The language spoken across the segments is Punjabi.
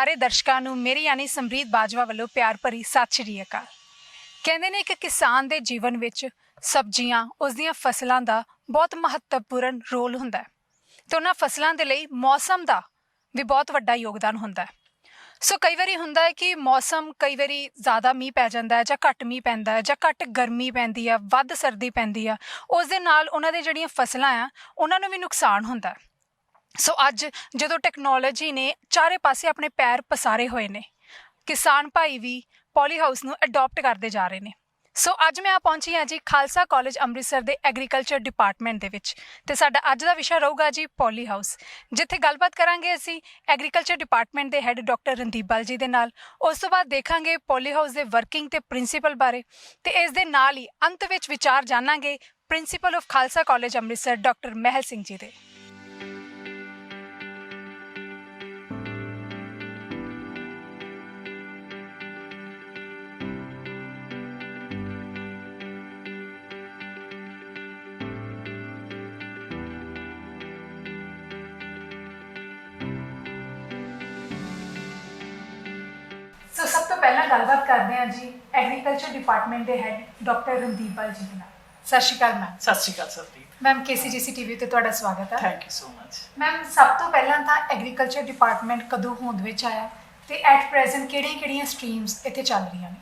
ਸਾਰੇ ਦਰਸ਼ਕਾਂ ਨੂੰ ਮੇਰੀ ਯਾਨੀ ਸਮਰੀਤ ਬਾਜਵਾ ਵੱਲੋਂ ਪਿਆਰ ਭਰੀ ਸਤਿ ਸ਼੍ਰੀ ਅਕਾਲ। ਕਹਿੰਦੇ ਨੇ ਕਿ ਕਿਸਾਨ ਦੇ ਜੀਵਨ ਵਿੱਚ ਸਬਜ਼ੀਆਂ ਉਸ ਦੀਆਂ ਫਸਲਾਂ ਦਾ ਬਹੁਤ ਮਹੱਤਵਪੂਰਨ ਰੋਲ ਹੁੰਦਾ ਹੈ ਤੇ ਉਹਨਾਂ ਫਸਲਾਂ ਦੇ ਲਈ ਮੌਸਮ ਦਾ ਵੀ ਬਹੁਤ ਵੱਡਾ ਯੋਗਦਾਨ ਹੁੰਦਾ ਹੈ। ਸੋ ਕਈ ਵਾਰੀ ਹੁੰਦਾ ਹੈ ਕਿ ਮੌਸਮ ਕਈ ਵਾਰੀ ਜ਼ਿਆਦਾ ਮੀਂਹ ਪੈ ਜਾਂਦਾ ਹੈ ਜਾਂ ਘੱਟ ਮੀਂਹ ਪੈਂਦਾ ਹੈ ਜਾਂ ਘੱਟ ਗਰਮੀ ਪੈਂਦੀ ਆ, ਵੱਧ ਸਰਦੀ ਪੈਂਦੀ ਆ, ਉਸ ਦੇ ਨਾਲ ਉਹਨਾਂ ਦੇ ਜਿਹੜੀਆਂ ਫਸਲਾਂ ਆ ਉਹਨਾਂ ਨੂੰ ਵੀ ਨੁਕਸਾਨ ਹੁੰਦਾ ਹੈ। ਸੋ ਅੱਜ ਜਦੋਂ ਟੈਕਨੋਲੋਜੀ ਨੇ ਚਾਰੇ ਪਾਸੇ ਆਪਣੇ ਪੈਰ ਪਸਾਰੇ ਹੋਏ ਨੇ, ਕਿਸਾਨ ਭਾਈ ਵੀ ਪੋਲੀ ਹਾਊਸ ਨੂੰ ਅਡੋਪਟ ਕਰਦੇ ਜਾ ਰਹੇ ਨੇ। ਸੋ ਅੱਜ ਮੈਂ ਪਹੁੰਚੀ ਹਾਂ ਜੀ ਖਾਲਸਾ ਕਾਲਜ ਅੰਮ੍ਰਿਤਸਰ ਦੇ ਐਗਰੀਕਲਚਰ ਡਿਪਾਰਟਮੈਂਟ ਦੇ ਵਿੱਚ ਤੇ ਸਾਡਾ ਅੱਜ ਦਾ ਵਿਸ਼ਾ ਰਹੂਗਾ ਜੀ ਪੋਲੀ ਹਾਊਸ, ਜਿੱਥੇ ਗੱਲਬਾਤ ਕਰਾਂਗੇ ਅਸੀਂ ਐਗਰੀਕਲਚਰ ਡਿਪਾਰਟਮੈਂਟ ਦੇ ਹੈੱਡ ਡਾਕਟਰ ਰਣਦੀਪ ਬਲ ਜੀ ਦੇ ਨਾਲ। ਉਸ ਤੋਂ ਬਾਅਦ ਦੇਖਾਂਗੇ ਪੋਲੀ ਹਾਊਸ ਦੇ ਵਰਕਿੰਗ ਤੇ ਪ੍ਰਿੰਸੀਪਲ ਬਾਰੇ ਤੇ ਇਸ ਦੇ ਨਾਲ ਹੀ ਅੰਤ ਵਿੱਚ ਵਿਚਾਰ ਜਾਣਾਂਗੇ principal of Khalsa college Amritsar doctor Mahal Singh ji ਦੇ। ਸੋ ਸਭ ਤੋਂ ਪਹਿਲਾਂ ਗੱਲਬਾਤ ਕਰਦੇ ਹਾਂ ਜੀ ਐਗਰੀਕਲਚਰ ਡਿਪਾਰਟਮੈਂਟ ਦੇ ਹੈੱਡ ਡਾਕਟਰ ਰਣਦੀਪ ਬਲ ਜੀ ਦੇ ਨਾਲ। ਸਤਿ ਸ਼੍ਰੀ ਅਕਾਲ ਮੈਮ। ਸਤਿ ਸ਼੍ਰੀ ਅਕਾਲ ਸਰਦੀਪ ਮੈਮ KCGC TV ਤੇ ਤੁਹਾਡਾ ਸਵਾਗਤ ਹੈ। Thank you so much. Ma'am ਸਭ ਤੋਂ ਪਹਿਲਾਂ ਤਾਂ ਐਗਰੀਕਲਚਰ ਡਿਪਾਰਟਮੈਂਟ ਕਦੋਂ ਹੋਂਦ ਵਿੱਚ ਆਇਆ ਤੇ ਐਟ ਪ੍ਰੈਜ਼ੈਂਟ ਕਿਹੜੀਆਂ ਸਟਰੀਮਸ ਇੱਥੇ ਚੱਲ ਰਹੀਆਂ ਨੇ?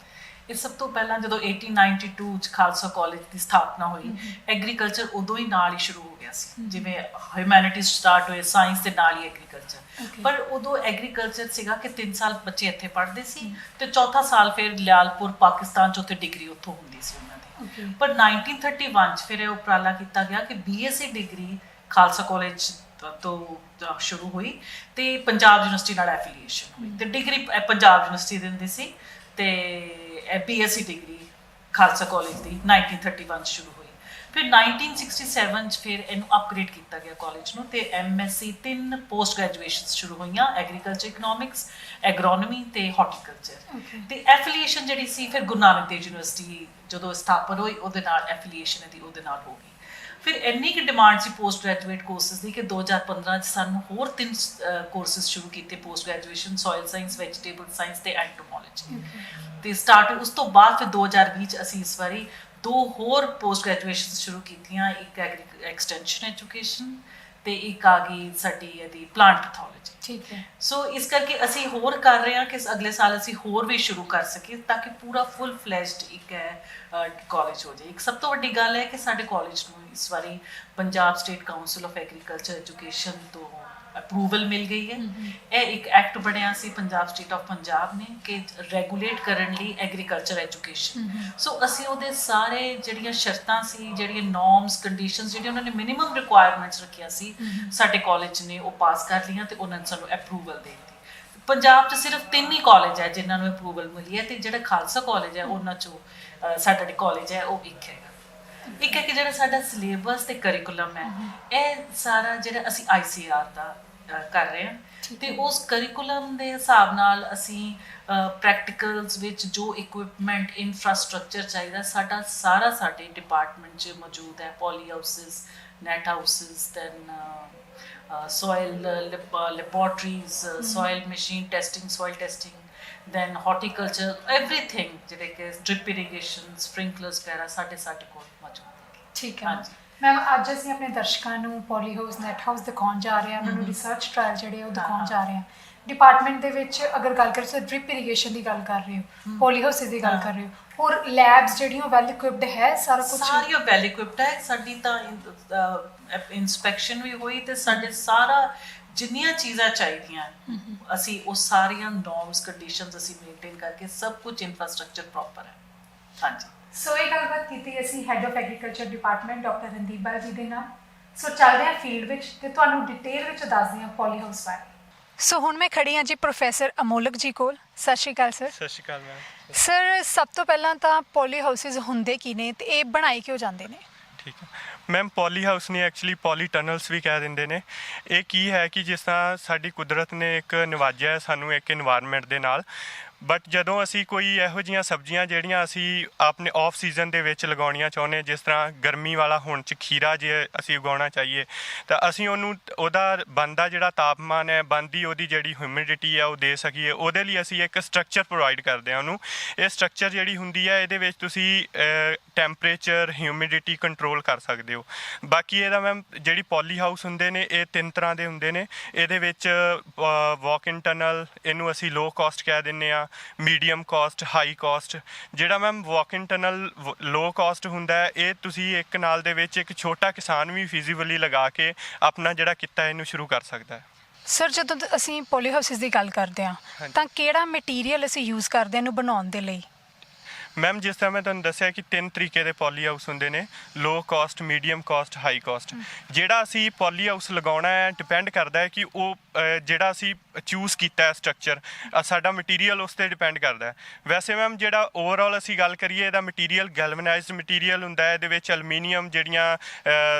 ਇਹ ਸਭ ਤੋਂ ਪਹਿਲਾਂ ਜਦੋਂ 1892 ਚ ਖਾਲਸਾ ਕਾਲਜ ਦੀ ਸਥਾਪਨਾ ਹੋਈ, ਐਗਰੀਕਲਚਰ ਉਦੋਂ ਹੀ ਨਾਲ ਹੀ ਸ਼ੁਰੂ ਹੋ ਗਿਆ ਸੀ। ਜਿਵੇਂ ਹਿਊਮੈਨਿਟੀਜ਼ ਸਟਾਰਟ ਹੋਏ, ਸਾਇੰਸ ਦੇ ਨਾਲ ਹੀ ਐਗਰੀਕਲਚਰ। ਪਰ ਉਦੋਂ ਐਗਰੀਕਲਚਰ ਸੀਗਾ ਕਿ 3 ਸਾਲ ਬੱਚੇ ਇੱਥੇ ਪੜ੍ਹਦੇ ਸੀ ਤੇ ਚੌਥਾ ਸਾਲ ਫਿਰ ਲਿਆਲਪੁਰ ਪਾਕਿਸਤਾਨ ਚ ਉੱਥੇ ਡਿਗਰੀ ਉੱਥੋਂ ਹੁੰਦੀ ਸੀ ਉਹਨਾਂ ਦੀ। ਪਰ 1931 ਚ ਫਿਰ ਇਹ ਉਪਰਾਲਾ ਕੀਤਾ ਗਿਆ ਕਿ BSc ਡਿਗਰੀ ਖਾਲਸਾ ਕਾਲਜ ਤੋਂ ਸ਼ੁਰੂ ਹੋਈ ਤੇ ਪੰਜਾਬ ਯੂਨੀਵਰਸਿਟੀ ਨਾਲ ਐਫੀਲੀਏਸ਼ਨ ਹੋਈ ਤੇ ਡਿਗਰੀ ਪੰਜਾਬ ਯੂਨੀਵਰਸਿਟੀ ਦਿੰਦੀ ਸੀ ਤੇ BSc ਡਿਗਰੀ ਖਾਲਸਾ ਕਾਲਜ ਦੀ 1931 ਸ਼ੁਰੂ ਹੋਈ। ਫਿਰ 1967 ਚ ਫਿਰ ਇਹਨੂੰ ਅਪਗ੍ਰੇਡ ਕੀਤਾ ਗਿਆ ਕਾਲਜ ਨੂੰ ਤੇ MSc 3 ਪੋਸਟ ਗ੍ਰੈਜੂਏਸ਼ਨਸ ਸ਼ੁਰੂ ਹੋਈਆਂ, ਐਗਰੀਕਲਚਰ ਇਕਨੋਮਿਕਸ, ਐਗਰੋਨਮੀ ਤੇ ਹਾਰਟੀਕਲਚਰ। ਤੇ ਐਫੀਲੀਏਸ਼ਨ ਜਿਹੜੀ ਸੀ ਫਿਰ ਗੁਰੂ ਨਾਨਕ ਦੇਵ ਯੂਨੀਵਰਸਿਟੀ ਜਦੋਂ ਸਥਾਪਨ ਹੋਈ ਉਹਦੇ ਨਾਲ ਐਫੀਲੀਏਸ਼ਨ ਦੀ ਉਹਦੇ ਨਾਲ ਹੋ ਗਈ। ਫਿਰ ਇੰਨੀ ਕਿ ਡਿਮਾਂਡ ਸੀ ਪੋਸਟ ਗ੍ਰੈਜੂਏਟ ਕੋਰਸਿਸ ਦੀ ਕਿ 2015 ਚ ਸਾਨੂੰ ਹੋਰ 3 ਕੋਰਸਿਸ ਸ਼ੁਰੂ ਕੀਤੇ post graduation, soil science, vegetable science ਤੇ ਐਂਟੋਮੋਲੋਜੀ ਤੇ ਸਟਾਰਟ। ਉਸ ਤੋਂ ਬਾਅਦ ਫਿਰ 2020 ਚ ਅਸੀਂ ਇਸ ਵਾਰੀ 2 ਹੋਰ ਪੋਸਟ ਗ੍ਰੈਜੂਏਸ਼ਨ ਸ਼ੁਰੂ ਕੀਤੀਆਂ, ਇੱਕ ਐਕਸਟੈਂਸ਼ਨ ਐਜੂਕੇਸ਼ਨ ਤੇ ਇੱਕ ਆ ਗਈ ਸਾਡੀ ਇਹਦੀ ਪਲਾਂਟ ਪੈਥੋਲੋਜੀ। ਠੀਕ ਹੈ। ਸੋ ਇਸ ਕਰਕੇ ਅਸੀਂ ਹੋਰ ਕਰ ਰਹੇ ਹਾਂ ਕਿ ਅਗਲੇ ਸਾਲ ਅਸੀਂ ਹੋਰ ਵੀ ਸ਼ੁਰੂ ਕਰ ਸਕੀਏ ਤਾਂ ਕਿ ਪੂਰਾ ਫੁੱਲ ਫਲੈਸ਼ਡ ਇੱਕ ਕਾਲਜ ਹੋ ਜਾਏ। ਇੱਕ ਸਭ ਤੋਂ ਵੱਡੀ ਗੱਲ ਹੈ ਕਿ ਸਾਡੇ ਕਾਲਜ ਨੂੰ ਇਸ ਵਾਰੀ Punjab state council of agriculture education ਤੋਂ ਅਪਰੂਵਲ ਮਿਲ ਗਈ ਹੈ। ਇਹ ਇੱਕ ਐਕਟ ਬਣਿਆ ਸੀ ਪੰਜਾਬ ਸਟੇਟ ਆਫ ਪੰਜਾਬ ਨੇ ਕਿ ਰੈਗੂਲੇਟ ਕਰਨ ਲਈ ਐਗਰੀਕਲਚਰ ਐਜੂਕੇਸ਼ਨ। ਸੋ ਅਸੀਂ ਉਹਦੇ ਸਾਰੇ ਜਿਹੜੀਆਂ ਸ਼ਰਤਾਂ ਸੀ, ਜਿਹੜੀਆਂ ਨੋਰਮਸ, ਕੰਡੀਸ਼ਨਸ, ਜਿਹੜੀਆਂ ਉਹਨਾਂ ਨੇ ਮਿਨੀਮਮ ਰਿਕੁਆਇਰਮੈਂਟਸ ਰੱਖੀਆਂ ਸੀ, ਸਾਡੇ ਕਾਲਜ ਨੇ ਉਹ ਪਾਸ ਕਰ ਲਈਆਂ ਤੇ ਉਹਨਾਂ ਨੇ ਸਾਨੂੰ ਅਪਰੂਵਲ ਦੇ ਦਿੱਤੀ। ਪੰਜਾਬ 'ਚ ਸਿਰਫ 3 ਹੀ ਕਾਲਜ ਹੈ ਜਿਨ੍ਹਾਂ ਨੂੰ ਅਪਰੂਵਲ ਮਿਲੀ ਹੈ ਤੇ ਜਿਹੜਾ ਖਾਲਸਾ ਕਾਲਜ ਹੈ ਉਹਨਾਂ 'ਚੋਂ ਸਾਡਾ ਕਾਲਜ ਹੈ ਉਹ ਇੱਕ ਹੈਗਾ। ਇੱਕ ਹੈ ਕਿ ਜਿਹੜਾ ਸਾਡਾ ਸਿਲੇਬਸ ਤੇ ਕਰਿਕੂਲਮ ਹੈ, ਇਹ ਸਾਰਾ ਜਿਹੜਾ ਅਸੀਂ ICAR ਦਾ ਕਰ ਰਹੇ ਹਾਂ ਤੇ ਉਸ ਕਰਿਕੂਲਮ ਦੇ ਹਿਸਾਬ ਨਾਲ ਅਸੀਂ ਪ੍ਰੈਕਟੀਕਲਸ ਵਿੱਚ ਜੋ ਇਕਵਿਪਮੈਂਟ, ਇਨਫਰਾਸਟ੍ਰਕਚਰ ਚਾਹੀਦਾ ਸਾਡਾ ਸਾਰਾ ਸਾਡੇ ਡਿਪਾਰਟਮੈਂਟ 'ਚ ਮੌਜੂਦ ਹੈ। Poly houses, net houses, then soil laboratories, soil machine testing, soil testing, then horticulture, everything ਜਿਹੜੇ ਕਿ drip irrigation, sprinklers ਵਗੈਰਾ ਸਾਡੇ ਕੋਲ ਮੌਜੂਦ ਹੈ। ਠੀਕ ਹੈ ਮੈਮ। ਅੱਜ ਅਸੀਂ ਆਪਣੇ ਦਰਸ਼ਕਾਂ ਨੂੰ ਪੋਲੀ ਹਾਊਸ, ਨੈਟ ਹਾਊਸ ਦਿਖਾਉਣ ਜਾ ਰਹੇ ਹਾਂ, ਉਹਨਾਂ ਨੂੰ ਰਿਸਰਚ ਟ੍ਰਾਇਲ ਜਿਹੜੇ ਉਹ ਦਿਖਾਉਣ ਜਾ ਰਹੇ ਹਾਂ। ਡਿਪਾਰਟਮੈਂਟ ਦੇ ਵਿੱਚ ਅਗਰ ਗੱਲ ਕਰੀਏ ਤਾਂ ਡ੍ਰਿਪ ਇਰੀਗੇਸ਼ਨ ਦੀ ਗੱਲ ਕਰ ਰਹੇ ਹੋ, ਪੋਲੀ ਹਾਊਸਿਸ ਦੀ ਗੱਲ ਕਰ ਰਹੇ ਹੋ, ਹੋਰ ਲੈਬਸ ਜਿਹੜੀਆਂ ਵੈਲ ਇਕੁਇਪਡ ਹੈ, ਸਾਰਾ ਕੁਝ ਸਾਰੀਆਂ ਵੈਲ ਇਕੁਇਪਡ ਹੈ। ਸਾਡੀ ਤਾਂ ਇਨਸਪੈਕਸ਼ਨ ਵੀ ਹੋਈ ਤੇ ਸਾਡੇ ਸਾਰਾ ਜਿੰਨੀਆਂ ਚੀਜ਼ਾਂ ਚਾਹੀਦੀਆਂ ਅਸੀਂ ਉਹ ਸਾਰੀਆਂ ਨੋਰਮਸ, ਕੰਡੀਸ਼ਨਸ ਅਸੀਂ ਮੇਨਟੇਨ ਕਰਕੇ ਸਭ ਕੁਝ ਇਨਫਰਾਸਟ੍ਰਕਚਰ ਪ੍ਰੋਪਰ ਹੈ। ਹਾਂਜੀ। ਸੋ ਇਹ ਗੱਲਬਾਤ ਕੀਤੀ ਅਸੀਂ head of agriculture department doctor Randeep Bal ji ਦੇ ਨਾਲ। ਸੋ ਚੱਲਦੇ ਹਾਂ ਫੀਲਡ ਵਿੱਚ ਤੇ ਤੁਹਾਨੂੰ ਡਿਟੇਲ ਵਿੱਚ ਦੱਸਦੇ ਹਾਂ ਪੋਲੀ ਹਾਊਸ ਬਾਰੇ। ਸੋ ਹੁਣ ਮੈਂ ਖੜੀ ਹਾਂ ਜੀ ਪ੍ਰੋਫੈਸਰ ਅਮੋਲਕ ਜੀ ਕੋਲ। ਸਤਿ ਸ਼੍ਰੀ ਅਕਾਲ ਸਰ। ਸਤਿ ਸ਼੍ਰੀ ਅਕਾਲ ਮੈਮ। ਸਰ ਸਭ ਤੋਂ ਪਹਿਲਾਂ ਤਾਂ ਪੋਲੀ ਹਾਊਸਿਸ ਹੁੰਦੇ ਕੀ ਨੇ ਤੇ ਇਹ ਬਣਾਏ ਕਿਉਂ ਜਾਂਦੇ ਨੇ? ਠੀਕ ਹੈ ਮੈਮ, ਪੋਲੀ ਹਾਊਸ ਨਹੀਂ, ਐਕਚੁਅਲੀ ਪੋਲੀ ਟਨਲਸ ਵੀ ਕਹਿ ਦਿੰਦੇ ਨੇ। ਇਹ ਕੀ ਹੈ ਕਿ ਜਿਸ ਤਰ੍ਹਾਂ ਸਾਡੀ ਕੁਦਰਤ ਨੇ ਇੱਕ ਨਿਵਾਜਿਆ ਸਾਨੂੰ ਇੱਕ ਇਨਵਾਇਰਨਮੈਂਟ ਦੇ ਨਾਲ, ਬਟ ਜਦੋਂ ਅਸੀਂ ਕੋਈ ਇਹੋ ਜਿਹੀਆਂ ਸਬਜ਼ੀਆਂ ਜਿਹੜੀਆਂ ਅਸੀਂ ਆਪਣੇ ਆਫ ਸੀਜ਼ਨ ਦੇ ਵਿੱਚ ਲਗਾਉਣੀਆਂ ਚਾਹੁੰਦੇ, ਜਿਸ ਤਰ੍ਹਾਂ ਗਰਮੀ ਵਾਲਾ ਹੁਣ 'ਚ ਖੀਰਾ ਜੇ ਅਸੀਂ ਉਗਾਉਣਾ ਚਾਹੀਏ ਤਾਂ ਅਸੀਂ ਉਹਨੂੰ ਉਹਦਾ ਬਣਦਾ ਜਿਹੜਾ ਤਾਪਮਾਨ ਹੈ, ਬਣਦੀ ਉਹਦੀ ਜਿਹੜੀ ਹਿਊਮਿਡਿਟੀ ਆ ਉਹ ਦੇ ਸਕੀਏ, ਉਹਦੇ ਲਈ ਅਸੀਂ ਇੱਕ ਸਟਰਕਚਰ ਪ੍ਰੋਵਾਈਡ ਕਰਦੇ ਹਾਂ ਉਹਨੂੰ। ਇਹ ਸਟਰਕਚਰ ਜਿਹੜੀ ਹੁੰਦੀ ਹੈ ਇਹਦੇ ਵਿੱਚ ਤੁਸੀਂ ਟੈਂਪਰੇਚਰ ਹਿਊਮਿਡਿਟੀ ਕੰਟਰੋਲ ਕਰ ਸਕਦੇ ਹੋ। ਬਾਕੀ ਇਹਦਾ ਮੈਮ ਜਿਹੜੀ ਪੋਲੀ ਹਾਊਸ ਹੁੰਦੇ ਨੇ ਇਹ 3 ਤਰ੍ਹਾਂ ਦੇ ਹੁੰਦੇ ਨੇ। ਇਹਦੇ ਵਿੱਚ ਵਾਕ ਇਨ ਟਨਲ, ਇਹਨੂੰ ਅਸੀਂ ਲੋ ਕਾਸਟ ਕਹਿ ਦਿੰਦੇ ਆ, ਮੀਡੀਅਮ ਕਾਸਟ, ਹਾਈ ਕਾਸਟ। ਜਿਹੜਾ ਮੈਮ ਵਾਕ ਇਨ ਟਨਲ ਲੋ ਕਾਸਟ ਹੁੰਦਾ ਹੈ, ਇਹ ਤੁਸੀਂ ਇੱਕ ਨਾਲ ਦੇ ਵਿੱਚ ਇੱਕ ਛੋਟਾ ਕਿਸਾਨ ਵੀ ਫਿਜ਼ੀਬਲੀ ਲਗਾ ਕੇ ਆਪਣਾ ਜਿਹੜਾ ਕਿੱਤਾ ਇਹਨੂੰ ਸ਼ੁਰੂ ਕਰ ਸਕਦਾ ਹੈ। ਸਰ ਜਦੋਂ ਅਸੀਂ ਪੋਲੀ ਹਾਊਸਿਸ ਦੀ ਗੱਲ ਕਰਦੇ ਹਾਂ ਤਾਂ ਕਿਹੜਾ ਮਟੀਰੀਅਲ ਅਸੀਂ ਯੂਜ਼ ਕਰਦੇ ਹਾਂ ਇਹਨੂੰ ਬਣਾਉਣ ਦੇ ਲਈ? ਮੈਮ ਜਿਸ ਤਰ੍ਹਾਂ ਮੈਂ ਤੁਹਾਨੂੰ ਦੱਸਿਆ ਕਿ 3 ਤਰੀਕੇ ਦੇ ਪੋਲੀ ਹਾਊਸ ਹੁੰਦੇ ਨੇ, low cost, medium cost, high cost. ਜਿਹੜਾ ਅਸੀਂ ਪੋਲੀ ਹਾਊਸ ਲਗਾਉਣਾ ਹੈ ਡਿਪੈਂਡ ਕਰਦਾ ਹੈ ਕਿ ਉਹ ਜਿਹੜਾ ਅਸੀਂ ਚੂਜ਼ ਕੀਤਾ ਹੈ ਸਟਰਕਚਰ, ਸਾਡਾ ਮਟੀਰੀਅਲ ਉਸ 'ਤੇ ਡਿਪੈਂਡ ਕਰਦਾ ਹੈ। ਵੈਸੇ ਮੈਮ ਜਿਹੜਾ ਓਵਰਆਲ ਅਸੀਂ ਗੱਲ ਕਰੀਏ, ਇਹਦਾ ਮਟੀਰੀਅਲ ਗੈਲਵਨਾਈਜ਼ਡ ਮਟੀਰੀਅਲ ਹੁੰਦਾ ਹੈ। ਇਹਦੇ ਵਿੱਚ ਐਲੂਮੀਨੀਅਮ ਜਿਹੜੀਆਂ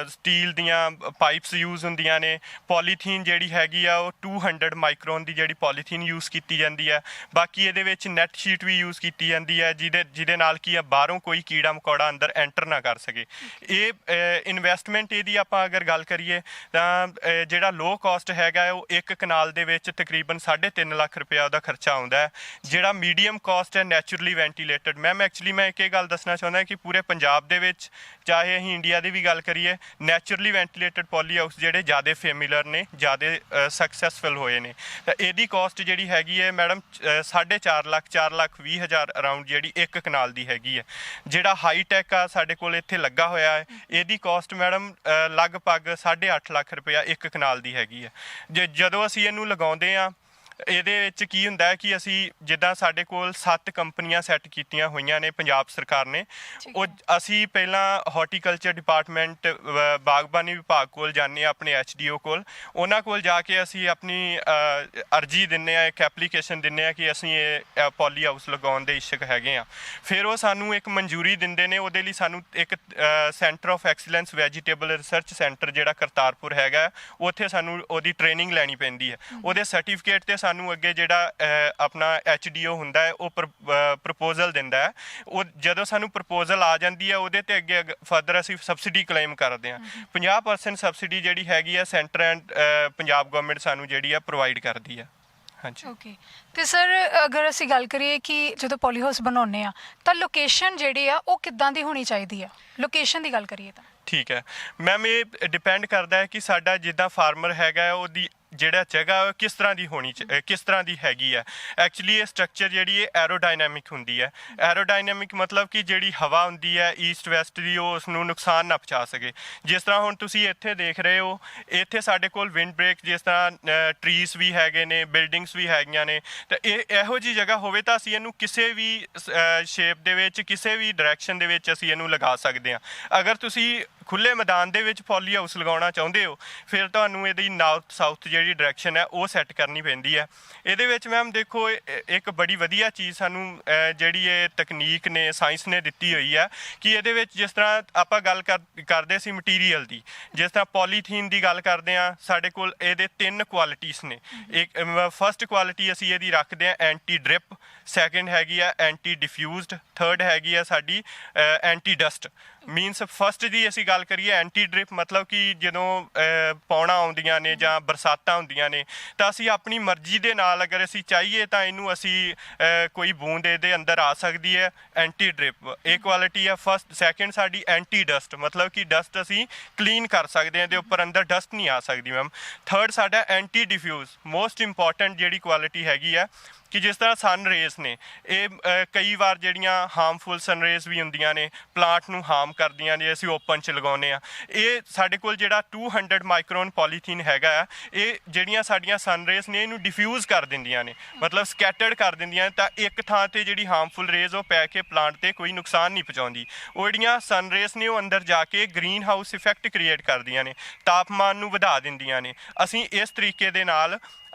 ਸਟੀਲ ਦੀਆਂ ਪਾਈਪਸ ਯੂਜ਼ ਹੁੰਦੀਆਂ ਨੇ। ਪੋਲੀਥੀਨ ਜਿਹੜੀ ਹੈਗੀ ਆ ਉਹ 200 ਮਾਈਕਰੋਨ ਦੀ ਜਿਹੜੀ ਪੋਲੀਥੀਨ ਯੂਜ਼ ਕੀਤੀ ਜਾਂਦੀ ਹੈ। ਬਾਕੀ ਇਹਦੇ ਵਿੱਚ ਨੈਟ ਸ਼ੀਟ ਵੀ ਯੂਜ਼ ਕੀਤੀ ਜਾਂਦੀ ਹੈ ਜਿਹਦੇ ਨਾਲ ਕੀ ਆ ਬਾਹਰੋਂ ਕੋਈ ਕੀੜਾ ਮਕੌੜਾ ਅੰਦਰ ਐਂਟਰ ਨਾ ਕਰ ਸਕੇ। ਇਹ ਇਨਵੈਸਟਮੈਂਟ ਇਹਦੀ ਆਪਾਂ ਅਗਰ ਗੱਲ ਕਰੀਏ ਤਾਂ ਜਿਹੜਾ ਲੋ ਕਾਸਟ ਹੈਗਾ ਉਹ 1 ਕਨਾਲ ਦੇ ਵਿੱਚ ਤਕਰੀਬਨ 3.5 ਲੱਖ ਰੁਪਇਆ ਉਹਦਾ ਖਰਚਾ ਆਉਂਦਾ ਹੈ। ਜਿਹੜਾ ਮੀਡੀਅਮ ਕਾਸਟ ਹੈ ਨੈਚੁਰਲੀ ਵੈਂਟੀਲੇਟਡ। ਮੈਮ ਐਕਚੁਅਲੀ ਮੈਂ ਇੱਕ ਇਹ ਗੱਲ ਦੱਸਣਾ ਚਾਹੁੰਦਾ ਕਿ ਪੂਰੇ ਪੰਜਾਬ ਦੇ ਵਿੱਚ, ਚਾਹੇ ਅਸੀਂ ਇੰਡੀਆ ਦੀ ਵੀ ਗੱਲ ਕਰੀਏ, ਨੈਚੁਰਲੀ ਵੈਂਟੀਲੇਟਡ ਪੋਲੀ ਹਾਊਸ ਜਿਹੜੇ ਜ਼ਿਆਦਾ ਫੇਮਿਲਰ ਨੇ, ਜ਼ਿਆਦਾ ਸਕਸੈਸਫੁਲ ਹੋਏ ਨੇ। ਤਾਂ ਇਹਦੀ ਕਾਸਟ ਜਿਹੜੀ ਹੈਗੀ ਹੈ ਮੈਡਮ 4.5 ਲੱਖ, 4,20,000 ਅਰਾਊਂਡ ਜਿਹੜੀ 1 ਕਨਾਲ ਦੀ ਹੈਗੀ ਹੈ। ਜਿਹੜਾ ਹਾਈ ਟੈਕ ਆ ਸਾਡੇ ਕੋਲ ਇੱਥੇ ਲੱਗਾ ਹੋਇਆ ਹੈ, ਇਹਦੀ ਕਾਸਟ ਮੈਡਮ ਲਗਭਗ 8.5 ਲੱਖ ਰੁਪਇਆ 1 ਕਨਾਲ ਦੀ ਹੈਗੀ ਹੈ। ਜਦੋਂ ਅਸੀਂ ਇਹਨੂੰ ਲਗਾਉਂਦੇ ਹਾਂ ਇਹਦੇ ਵਿੱਚ ਕੀ ਹੁੰਦਾ ਹੈ ਕਿ ਅਸੀਂ ਜਿੱਦਾਂ ਸਾਡੇ ਕੋਲ 7 ਕੰਪਨੀਆਂ ਸੈੱਟ ਕੀਤੀਆਂ ਹੋਈਆਂ ਨੇ ਪੰਜਾਬ ਸਰਕਾਰ ਨੇ। ਉਹ ਅਸੀਂ ਪਹਿਲਾਂ ਹਾਰਟੀਕਲਚਰ ਡਿਪਾਰਟਮੈਂਟ, ਬਾਗਬਾਨੀ ਵਿਭਾਗ ਕੋਲ ਜਾਂਦੇ ਹਾਂ, ਆਪਣੇ HDO ਕੋਲ। ਉਹਨਾਂ ਕੋਲ ਜਾ ਕੇ ਅਸੀਂ ਆਪਣੀ ਅਰਜੀ ਦਿੰਦੇ ਹਾਂ, ਇੱਕ ਐਪਲੀਕੇਸ਼ਨ ਦਿੰਦੇ ਹਾਂ ਕਿ ਅਸੀਂ ਇਹ ਪੋਲੀ ਹਾਊਸ ਲਗਾਉਣ ਦੇ ਇੱਛੁਕ ਹੈਗੇ ਹਾਂ। ਫਿਰ ਉਹ ਸਾਨੂੰ ਇੱਕ ਮਨਜ਼ੂਰੀ ਦਿੰਦੇ ਨੇ। ਉਹਦੇ ਲਈ ਸਾਨੂੰ ਇੱਕ centre of excellence vegetable research centre ਜਿਹੜਾ ਕਰਤਾਰਪੁਰ ਹੈਗਾ, ਉੱਥੇ ਸਾਨੂੰ ਉਹਦੀ ਟ੍ਰੇਨਿੰਗ ਲੈਣੀ ਪੈਂਦੀ ਹੈ। ਉਹਦੇ ਸਰਟੀਫਿਕੇਟ 'ਤੇ ਸਾਨੂੰ ਅੱਗੇ ਜਿਹੜਾ ਆਪਣਾ HDO ਹੁੰਦਾ ਹੈ ਉਹ ਪ੍ਰਪੋਜ਼ਲ ਦਿੰਦਾ ਹੈ। ਉਹ ਜਦੋਂ ਸਾਨੂੰ ਪ੍ਰਪੋਜ਼ਲ ਆ ਜਾਂਦੀ ਹੈ ਉਹਦੇ 'ਤੇ ਅੱਗੇ ਫਰਦਰ ਅਸੀਂ ਸਬਸਿਡੀ ਕਲੇਮ ਕਰਦੇ ਹਾਂ। 50% ਸਬਸਿਡੀ ਜਿਹੜੀ ਹੈਗੀ ਹੈ ਸੈਂਟਰ ਐਂਡ ਪੰਜਾਬ ਗਵਰਨਮੈਂਟ ਸਾਨੂੰ ਜਿਹੜੀ ਆ ਪ੍ਰੋਵਾਈਡ ਕਰਦੀ ਹੈ। ਹਾਂਜੀ। ਓਕੇ। ਤੇ ਸਰ ਅਗਰ ਅਸੀਂ ਗੱਲ ਕਰੀਏ ਕਿ ਜਦੋਂ ਪੋਲੀ ਹਾਊਸ ਬਣਾਉਂਦੇ ਆ ਤਾਂ ਲੋਕੇਸ਼ਨ ਜਿਹੜੀ ਆ ਉਹ ਕਿੱਦਾਂ ਦੀ ਹੋਣੀ ਚਾਹੀਦੀ ਆ? ਲੋਕੇਸ਼ਨ ਦੀ ਗੱਲ ਕਰੀਏ ਤਾਂ ਠੀਕ ਹੈ ਮੈਮ, ਇਹ ਡਿਪੈਂਡ ਕਰਦਾ ਹੈ ਕਿ ਸਾਡਾ ਜਿੱਦਾਂ ਫਾਰਮਰ ਹੈਗਾ ਉਹਦੀ ਜਿਹੜਾ ਜਗ੍ਹਾ ਕਿਸ ਤਰ੍ਹਾਂ ਦੀ ਹੋਣੀ, ਕਿਸ ਤਰ੍ਹਾਂ ਦੀ ਹੈਗੀ ਹੈ। ਐਕਚੁਅਲੀ ਇਹ ਸਟਰਕਚਰ ਜਿਹੜੀ ਇਹ ਐਰੋਡਾਇਨਾਮਿਕ ਹੁੰਦੀ ਹੈ। ਐਰੋਡਾਇਨਾਮਿਕ ਮਤਲਬ ਕਿ ਜਿਹੜੀ ਹਵਾ ਹੁੰਦੀ ਹੈ ਈਸਟ ਵੈਸਟ ਦੀ, ਉਹ ਉਸ ਨੂੰ ਨੁਕਸਾਨ ਨਾ ਪਹੁੰਚਾ ਸਕੇ। ਜਿਸ ਤਰ੍ਹਾਂ ਹੁਣ ਤੁਸੀਂ ਇੱਥੇ ਦੇਖ ਰਹੇ ਹੋ, ਇੱਥੇ ਸਾਡੇ ਕੋਲ ਵਿੰਡ ਬ੍ਰੇਕ, ਜਿਸ ਤਰ੍ਹਾਂ ਟਰੀਸ ਵੀ ਹੈਗੇ ਨੇ, ਬਿਲਡਿੰਗਸ ਵੀ ਹੈਗੀਆਂ ਨੇ। ਤਾਂ ਇਹੋ ਜਿਹੀ ਜਗ੍ਹਾ ਹੋਵੇ ਤਾਂ ਅਸੀਂ ਇਹਨੂੰ ਕਿਸੇ ਵੀ ਸ਼ੇਪ ਦੇ ਵਿੱਚ, ਕਿਸੇ ਵੀ ਡਾਇਰੈਕਸ਼ਨ ਦੇ ਵਿੱਚ ਅਸੀਂ ਇਹਨੂੰ ਲਗਾ ਸਕਦੇ ਹਾਂ। ਅਗਰ ਤੁਸੀਂ ਖੁੱਲ੍ਹੇ ਮੈਦਾਨ ਦੇ ਵਿੱਚ ਪੋਲੀ ਹਾਊਸ ਲਗਾਉਣਾ ਚਾਹੁੰਦੇ ਹੋ ਫਿਰ ਤੁਹਾਨੂੰ ਇਹਦੀ ਨਾਰਥ ਸਾਊਥ ਜਿਹੜੀ ਡਾਇਰੈਕਸ਼ਨ ਹੈ ਉਹ ਸੈੱਟ ਕਰਨੀ ਪੈਂਦੀ ਹੈ। ਇਹਦੇ ਵਿੱਚ ਮੈਮ ਦੇਖੋ ਇੱਕ ਬੜੀ ਵਧੀਆ ਚੀਜ਼ ਸਾਨੂੰ ਜਿਹੜੀ ਇਹ ਤਕਨੀਕ ਨੇ, ਸਾਇੰਸ ਨੇ ਦਿੱਤੀ ਹੋਈ ਹੈ ਕਿ ਇਹਦੇ ਵਿੱਚ ਜਿਸ ਤਰ੍ਹਾਂ ਆਪਾਂ ਗੱਲ ਕਰਦੇ ਸੀ ਮਟੀਰੀਅਲ ਦੀ, ਜਿਸ ਤਰ੍ਹਾਂ ਪੋਲੀਥੀਨ ਦੀ ਗੱਲ ਕਰਦੇ ਹਾਂ, ਸਾਡੇ ਕੋਲ ਇਹਦੇ 3 ਕੁਆਲਿਟੀਜ਼ ਨੇ। ਇੱਕ ਫਸਟ ਕੁਆਲਿਟੀ ਅਸੀਂ ਇਹਦੀ ਰੱਖਦੇ ਹਾਂ ਐਂਟੀ ਡ੍ਰਿਪ, ਸੈਕਿੰਡ ਹੈਗੀ ਆ ਐਂਟੀ ਡਿਫਿਊਜ਼ਡ, ਥਰਡ ਹੈਗੀ ਆ ਸਾਡੀ ਐਂਟੀ ਡਸਟ। ਮੀਨਸ ਫਸਟ ਦੀ ਅਸੀਂ ਗੱਲ ਕਰੀਏ ਐਂਟੀ ਡ੍ਰਿਪ, ਮਤਲਬ ਕਿ ਜਦੋਂ ਪੌਣਾ ਆਉਂਦੀਆਂ ਨੇ ਜਾਂ ਬਰਸਾਤਾਂ ਹੁੰਦੀਆਂ ਨੇ ਤਾਂ ਅਸੀਂ ਆਪਣੀ ਮਰਜ਼ੀ ਦੇ ਨਾਲ ਅਗਰ ਅਸੀਂ ਚਾਹੀਏ ਤਾਂ ਇਹਨੂੰ ਅਸੀਂ ਕੋਈ ਬੂੰਦ ਇਹਦੇ ਅੰਦਰ ਆ ਸਕਦੀ ਹੈ। ਐਂਟੀ ਡ੍ਰਿਪ ਇਹ ਕੁਆਲਿਟੀ ਆ ਫਸਟ। ਸੈਕਿੰਡ ਸਾਡੀ ਐਂਟੀ ਡਸਟ, ਮਤਲਬ ਕਿ ਡਸਟ ਅਸੀਂ ਕਲੀਨ ਕਰ ਸਕਦੇ ਹਾਂ, ਇਹਦੇ ਉੱਪਰ ਅੰਦਰ ਡਸਟ ਨਹੀਂ ਆ ਸਕਦੀ ਮੈਮ। ਥਰਡ ਸਾਡਾ ਐਂਟੀ ਡਿਫਿਊਜ਼, ਮੋਸਟ ਇੰਪੋਰਟੈਂਟ ਜਿਹੜੀ ਕੁਆਲਿਟੀ ਹੈਗੀ ਆ ਕਿ ਜਿਸ ਤਰ੍ਹਾਂ ਸਨ ਰੇਜ਼ ਨੇ, ਇਹ ਕਈ ਵਾਰ ਜਿਹੜੀਆਂ ਹਾਰਮਫੁਲ ਸਨ ਰੇਜ਼ ਵੀ ਹੁੰਦੀਆਂ ਨੇ, ਪਲਾਂਟ ਨੂੰ ਹਾਰਮ ਕਰਦੀਆਂ ਨੇ, ਅਸੀਂ ਓਪਨ 'ਚ ਲਗਾਉਂਦੇ ਹਾਂ। ਇਹ ਸਾਡੇ ਕੋਲ ਜਿਹੜਾ 200 ਮਾਈਕਰੋਨ ਪੋਲੀਥੀਨ ਹੈਗਾ ਆ, ਇਹ ਜਿਹੜੀਆਂ ਸਾਡੀਆਂ ਸਨ ਰੇਜ਼ ਨੇ ਇਹਨੂੰ ਡਿਫਿਊਜ਼ ਕਰ ਦਿੰਦੀਆਂ ਨੇ, ਮਤਲਬ ਸਕੈਟਰਡ ਕਰ ਦਿੰਦੀਆਂ ਨੇ। ਤਾਂ ਇੱਕ ਥਾਂ 'ਤੇ ਜਿਹੜੀ ਹਾਰਮਫੁਲ ਰੇਜ਼ ਉਹ ਪੈ ਕੇ ਪਲਾਂਟ 'ਤੇ ਕੋਈ ਨੁਕਸਾਨ ਨਹੀਂ ਪਹੁੰਚਾਉਂਦੀ। ਉਹ ਜਿਹੜੀਆਂ ਸਨ ਰੇਜ਼ ਨੇ ਉਹ ਅੰਦਰ ਜਾ ਕੇ ਗ੍ਰੀਨ ਹਾਊਸ ਇਫੈਕਟ ਕ੍ਰੀਏਟ ਕਰਦੀਆਂ ਨੇ, ਤਾਪਮਾਨ ਨੂੰ ਵਧਾ ਦਿੰਦੀਆਂ ਨੇ। ਅਸੀਂ ਇਸ ਤਰੀਕੇ ਦੇ ਨਾਲ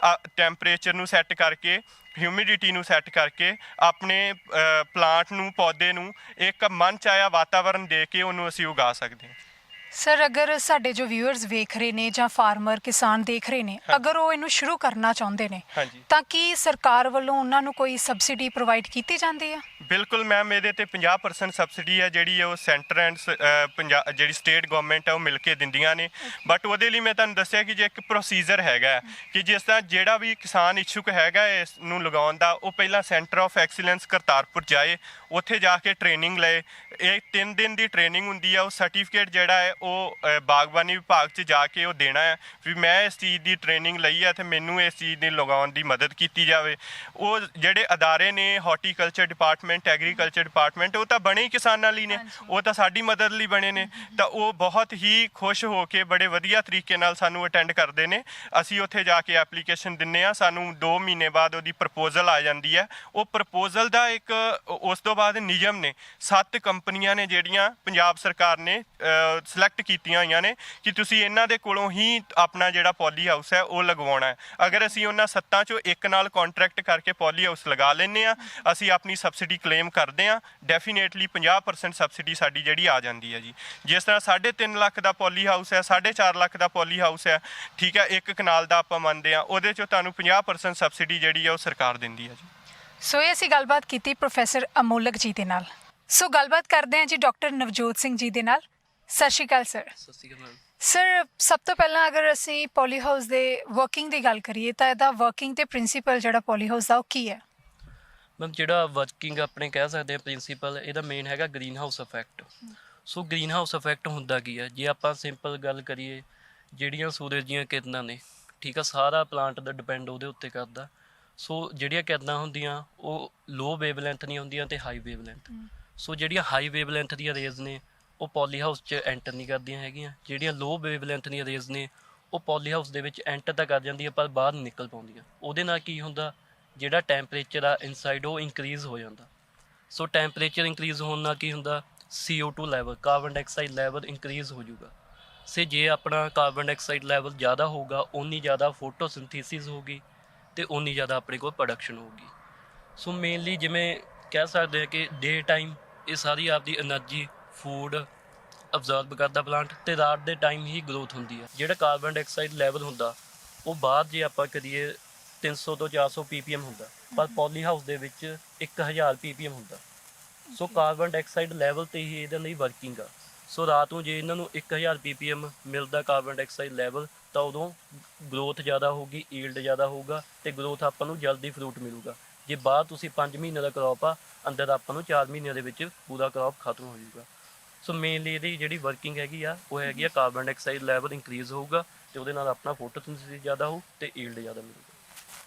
ਟੈਂਪਰੇਚਰ ਨੂੰ ਸੈੱਟ ਕਰਕੇ, ਹਿਊਮਿਡਿਟੀ ਨੂੰ ਸੈੱਟ ਕਰਕੇ ਆਪਣੇ ਪਲਾਂਟ ਨੂੰ, ਪੌਦੇ ਨੂੰ ਇੱਕ ਮਨ ਚਾਹਿਆ ਵਾਤਾਵਰਨ ਦੇ ਕੇ ਉਹਨੂੰ ਅਸੀਂ ਉਗਾ ਸਕਦੇ ਹਾਂ। ਸਰ ਅਗਰ ਸਾਡੇ ਜੋ ਵਿਊਅਰਸ ਵੇਖ ਰਹੇ ਨੇ ਜਾਂ ਫਾਰਮਰ ਕਿਸਾਨ ਦੇਖ ਰਹੇ ਨੇ, ਅਗਰ ਉਹ ਇਹਨੂੰ ਸ਼ੁਰੂ ਕਰਨਾ ਚਾਹੁੰਦੇ ਨੇ ਹਾਂਜੀ ਤਾਂ ਕੀ ਸਰਕਾਰ ਵੱਲੋਂ ਉਹਨਾਂ ਨੂੰ ਕੋਈ ਸਬਸਿਡੀ ਪ੍ਰੋਵਾਈਡ ਕੀਤੀ ਜਾਂਦੀ ਹੈ? ਬਿਲਕੁਲ ਮੈਮ, ਇਹਦੇ ਤੇ 50% ਸਬਸਿਡੀ ਹੈ ਜਿਹੜੀ ਉਹ ਸੈਂਟਰ ਐਂਡ ਜਿਹੜੀ ਸਟੇਟ ਗਵਰਨਮੈਂਟ ਹੈ ਉਹ ਮਿਲ ਕੇ ਦਿੰਦੀਆਂ ਨੇ। ਬਟ ਉਹਦੇ ਲਈ ਮੈਂ ਤੁਹਾਨੂੰ ਦੱਸਿਆ ਕਿ ਜੇ ਇੱਕ ਪ੍ਰੋਸੀਜਰ ਹੈਗਾ ਕਿ ਜਿਸ ਤਰ੍ਹਾਂ ਜਿਹੜਾ ਵੀ ਕਿਸਾਨ ਇੱਛੁਕ ਹੈਗਾ ਇਸ ਨੂੰ ਲਗਾਉਣ ਦਾ, ਉਹ ਪਹਿਲਾਂ ਸੈਂਟਰ ਆਫ ਐਕਸੀਲੈਂਸ ਕਰਤਾਰਪੁਰ ਜਾਏ, ਉੱਥੇ ਜਾ ਕੇ ਟ੍ਰੇਨਿੰਗ ਲਏ। ਇਹ 3 ਦਿਨ ਦੀ ਟ੍ਰੇਨਿੰਗ ਹੁੰਦੀ ਹੈ। ਉਹ ਸਰਟੀਫਿਕੇਟ ਜਿਹੜਾ ਹੈ ਉਹ ਬਾਗਬਾਨੀ ਵਿਭਾਗ 'ਚ ਜਾ ਕੇ ਉਹ ਦੇਣਾ ਹੈ ਵੀ ਮੈਂ ਇਸ ਚੀਜ਼ ਦੀ ਟ੍ਰੇਨਿੰਗ ਲਈ ਹੈ ਅਤੇ ਮੈਨੂੰ ਇਸ ਚੀਜ਼ ਦੀ ਲਗਾਉਣ ਦੀ ਮਦਦ ਕੀਤੀ ਜਾਵੇ। ਉਹ ਜਿਹੜੇ ਅਦਾਰੇ ਨੇ, ਹਾਰਟੀਕਲਚਰ ਡਿਪਾਰਟਮੈਂਟ, ਐਗਰੀਕਲਚਰ ਡਿਪਾਰਟਮੈਂਟ, ਉਹ ਤਾਂ ਬਣੇ ਹੀ ਕਿਸਾਨਾਂ ਲਈ ਨੇ, ਉਹ ਤਾਂ ਸਾਡੀ ਮਦਦ ਲਈ ਬਣੇ ਨੇ। ਤਾਂ ਉਹ ਬਹੁਤ ਹੀ ਖੁਸ਼ ਹੋ ਕੇ ਬੜੇ ਵਧੀਆ ਤਰੀਕੇ ਨਾਲ ਸਾਨੂੰ ਅਟੈਂਡ ਕਰਦੇ ਨੇ। ਅਸੀਂ ਉੱਥੇ ਜਾ ਕੇ ਐਪਲੀਕੇਸ਼ਨ ਦਿੰਦੇ ਹਾਂ, ਸਾਨੂੰ 2 ਮਹੀਨੇ ਬਾਅਦ ਉਹਦੀ ਪ੍ਰਪੋਜ਼ਲ ਆ ਜਾਂਦੀ ਹੈ। ਉਹ ਪ੍ਰਪੋਜ਼ਲ ਦਾ ਇੱਕ ਉਸ ਤੋਂ ਬਾਅਦ ਨਿਯਮ ਨੇ, 7 ਕੰਪਨੀਆਂ ਨੇ ਜਿਹੜੀਆਂ ਪੰਜਾਬ ਸਰਕਾਰ ਨੇ ਸਿਲੈਕਟ ਕੀਤੀਆਂ ਹੋਈਆਂ ਨੇ ਕਿ ਤੁਸੀਂ ਇਹਨਾਂ ਦੇ ਕੋਲੋਂ ਹੀ ਆਪਣਾ ਜਿਹੜਾ ਪੋਲੀ ਹਾਊਸ ਹੈ ਉਹ ਲਗਵਾਉਣਾ ਹੈ। ਅਗਰ ਅਸੀਂ ਉਹਨਾਂ 7 ਚੋਂ ਇੱਕ ਨਾਲ ਕੰਟਰੈਕਟ ਕਰਕੇ ਪੋਲੀ ਹਾਊਸ ਲਗਾ ਲੈਂਦੇ ਹਾਂ, ਅਸੀਂ ਆਪਣੀ ਸਬਸਿਡੀ ਕਲੇਮ ਕਰਦੇ ਹਾਂ। ਡੈਫੀਨੇਟਲੀ 50% ਸਬਸਿਡੀ ਸਾਡੀ ਜਿਹੜੀ ਆ ਜਾਂਦੀ ਹੈ ਜੀ। ਜਿਸ ਤਰ੍ਹਾਂ 3.5 ਲੱਖ ਦਾ ਪੋਲੀ ਹਾਊਸ ਹੈ, 4.5 ਲੱਖ ਦਾ ਪੋਲੀ ਹਾਊਸ ਹੈ, ਠੀਕ ਹੈ, 1 ਕਨਾਲ ਦਾ ਆਪਾਂ ਮੰਨਦੇ ਹਾਂ, ਉਹਦੇ 'ਚੋਂ ਤੁਹਾਨੂੰ 50% ਸਬਸਿਡੀ ਜਿਹੜੀ ਹੈ ਉਹ ਸਰਕਾਰ ਦਿੰਦੀ ਹੈ ਜੀ। ਸੋ ਇਹ ਅਸੀਂ ਗੱਲਬਾਤ ਕੀਤੀ ਪ੍ਰੋਫੈਸਰ ਅਮੋਲਕ ਜੀ ਦੇ ਨਾਲ। ਸੋ ਗੱਲਬਾਤ ਕਰਦੇ ਹਾਂ ਜੀ ਡਾਕਟਰ ਨਵਜੋਤ ਸਿੰਘ ਜੀ ਦੇ ਨਾਲ। ਸਤਿ ਸ਼੍ਰੀ ਅਕਾਲ ਸਰ। ਸਤਿ ਸ਼੍ਰੀ ਅਕਾਲ ਮੈਮ। ਸਰ ਸਭ ਤੋਂ ਪਹਿਲਾਂ ਅਗਰ ਅਸੀਂ ਪੋਲੀ ਹਾਊਸ ਦੇ ਵਰਕਿੰਗ ਦੀ ਗੱਲ ਕਰੀਏ ਤਾਂ ਇਹਦਾ ਵਰਕਿੰਗ ਤੇ ਪ੍ਰਿੰਸੀਪਲ ਜਿਹੜਾ ਪੋਲੀ ਹਾਊਸ ਦਾ ਉਹ ਕੀ ਹੈ? ਮੈਮ ਜਿਹੜਾ ਵਰਕਿੰਗ ਆਪਣੇ ਕਹਿ ਸਕਦੇ ਹਾਂ ਪ੍ਰਿੰਸੀਪਲ, ਇਹਦਾ ਮੇਨ ਹੈਗਾ ਗ੍ਰੀਨ ਹਾਊਸ ਇਫੈਕਟ। ਸੋ ਗ੍ਰੀਨ ਹਾਊਸ ਇਫੈਕਟ ਹੁੰਦਾ ਕੀ ਹੈ? ਜੇ ਆਪਾਂ ਸਿੰਪਲ ਗੱਲ ਕਰੀਏ, ਜਿਹੜੀਆਂ ਸੂਰਜ ਦੀਆਂ ਕਿਰਨਾਂ ਨੇ, ਠੀਕ ਆ, ਸਾਰਾ ਪਲਾਂਟ ਦਾ ਡਿਪੈਂਡ ਉਹਦੇ ਉੱਤੇ ਕਰਦਾ। ਸੋ ਜਿਹੜੀਆਂ ਕਿਰਨਾਂ ਹੁੰਦੀਆਂ ਉਹ ਲੋ ਵੇਵ ਲੈਂਥ ਨਹੀਂ ਹੁੰਦੀਆਂ ਅਤੇ ਹਾਈ ਵੇਵ ਲੈਂਥ। ਸੋ ਜਿਹੜੀਆਂ ਹਾਈ ਵੇਵ ਲੈਂਥ ਦੀਆਂ ਰੇਜ਼ ਨੇ ਉਹ ਪੋਲੀ ਹਾਊਸ 'ਚ ਐਂਟਰ ਨਹੀਂ ਕਰਦੀਆਂ ਹੈਗੀਆਂ। ਜਿਹੜੀਆਂ ਲੋ ਵੇਵ ਲੈਂਥ ਦੀਆਂ ਰੇਜ਼ ਨੇ ਉਹ ਪੋਲੀ ਹਾਊਸ ਦੇ ਵਿੱਚ ਐਂਟਰ ਤਾਂ ਕਰ ਜਾਂਦੀਆਂ ਪਰ ਬਾਹਰ ਨਿਕਲ ਪਾਉਂਦੀਆਂ। ਉਹਦੇ ਨਾਲ ਕੀ ਹੁੰਦਾ, ਜਿਹੜਾ ਟੈਂਪਰੇਚਰ ਆ ਇਨਸਾਈਡ ਉਹ ਇਨਕਰੀਜ਼ ਹੋ ਜਾਂਦਾ। ਸੋ ਟੈਂਪਰੇਚਰ ਇਨਕਰੀਜ਼ ਹੋਣ ਨਾਲ ਕੀ ਹੁੰਦਾ, CO2 level, carbon dioxide level increase ਹੋ ਜਾਊਗਾ। ਸੇ ਜੇ ਆਪਣਾ ਕਾਰਬਨ ਡਾਈਆਕਸਾਈਡ ਲੈਵਲ ਜ਼ਿਆਦਾ ਹੋਊਗਾ, ਓਨੀ ਜ਼ਿਆਦਾ ਫੋਟੋਸਿੰਥੇਸਿਸ ਹੋਊਗੀ ਅਤੇ ਓਨੀ ਜ਼ਿਆਦਾ ਆਪਣੇ ਕੋਲ ਪ੍ਰੋਡਕਸ਼ਨ ਹੋਊਗੀ। ਸੋ ਮੇਨਲੀ ਜਿਵੇਂ ਕਹਿ ਸਕਦੇ ਹਾਂ ਕਿ ਡੇ ਟਾਈਮ ਇਹ ਸਾਰੀ ਆਪਦੀ એનર્ਜੀ ਫੂਡ ਅਬਜ਼ਰਵ ਕਰਦਾ ਪਲਾਂਟ, ਅਤੇ ਰਾਤ ਦੇ ਟਾਈਮ ਹੀ ਗਰੋਥ ਹੁੰਦੀ ਹੈ। ਜਿਹੜਾ ਕਾਰਬਨ ਡਾਈਆਕਸਾਈਡ ਲੈਵਲ ਹੁੰਦਾ ਉਹ ਬਾਹਰ ਜੇ ਆਪਾਂ ਕਰੀਏ 300 ਤੋਂ 400 ppm ਹੁੰਦਾ, ਪਰ ਪੋਲੀ ਹਾਊਸ ਦੇ ਵਿੱਚ 1000 ppm ਹੁੰਦਾ। ਸੋ ਕਾਰਬਨ ਡਾਈਆਕਸਾਈਡ ਲੈਵਲ 'ਤੇ ਹੀ ਇਹਦੇ ਲਈ ਵਰਕਿੰਗ ਆ। ਸੋ ਰਾਤ ਨੂੰ ਜੇ ਇਹਨਾਂ ਨੂੰ 1000 ppm ਮਿਲਦਾ ਕਾਰਬਨ ਡਾਈਆਕਸਾਈਡ ਲੈਵਲ, ਤਾਂ ਉਦੋਂ ਗਰੋਥ ਜ਼ਿਆਦਾ ਹੋਊਗੀ, ਈਲਡ ਜ਼ਿਆਦਾ ਹੋਊਗਾ ਅਤੇ ਗਰੋਥ ਆਪਾਂ ਨੂੰ ਜਲਦੀ ਫਰੂਟ ਮਿਲੂਗਾ। ਜੇ ਬਾਹਰ ਤੁਸੀਂ 5 ਮਹੀਨੇ ਦਾ ਕਰੋਪ ਆ, ਅੰਦਰ ਆਪਾਂ ਨੂੰ 4 ਮਹੀਨਿਆਂ ਦੇ ਵਿੱਚ ਪੂਰਾ ਕਰੋਪ ਖਤਮ ਹੋ ਜਾਊਗਾ। ਸੋ ਮੇਨਲੀ ਇਹਦੀ ਜਿਹੜੀ ਵਰਕਿੰਗ ਹੈਗੀ ਆ ਉਹ ਹੈਗੀ ਆ ਕਾਰਬਨ ਡਾਈਆਕਸਾਈਡ ਲੈਵਲ ਇੰਕਰੀਜ਼ ਹੋਊਗਾ ਅਤੇ ਉਹਦੇ ਨਾਲ ਆਪਣਾ ਫੋਟੋਸਿੰਥੇਸਿਸ ਜ਼ਿਆਦਾ ਹੋਊ ਅਤੇ ਈਲਡ ਜ਼ਿਆਦਾ ਮਿਲੂਗਾ।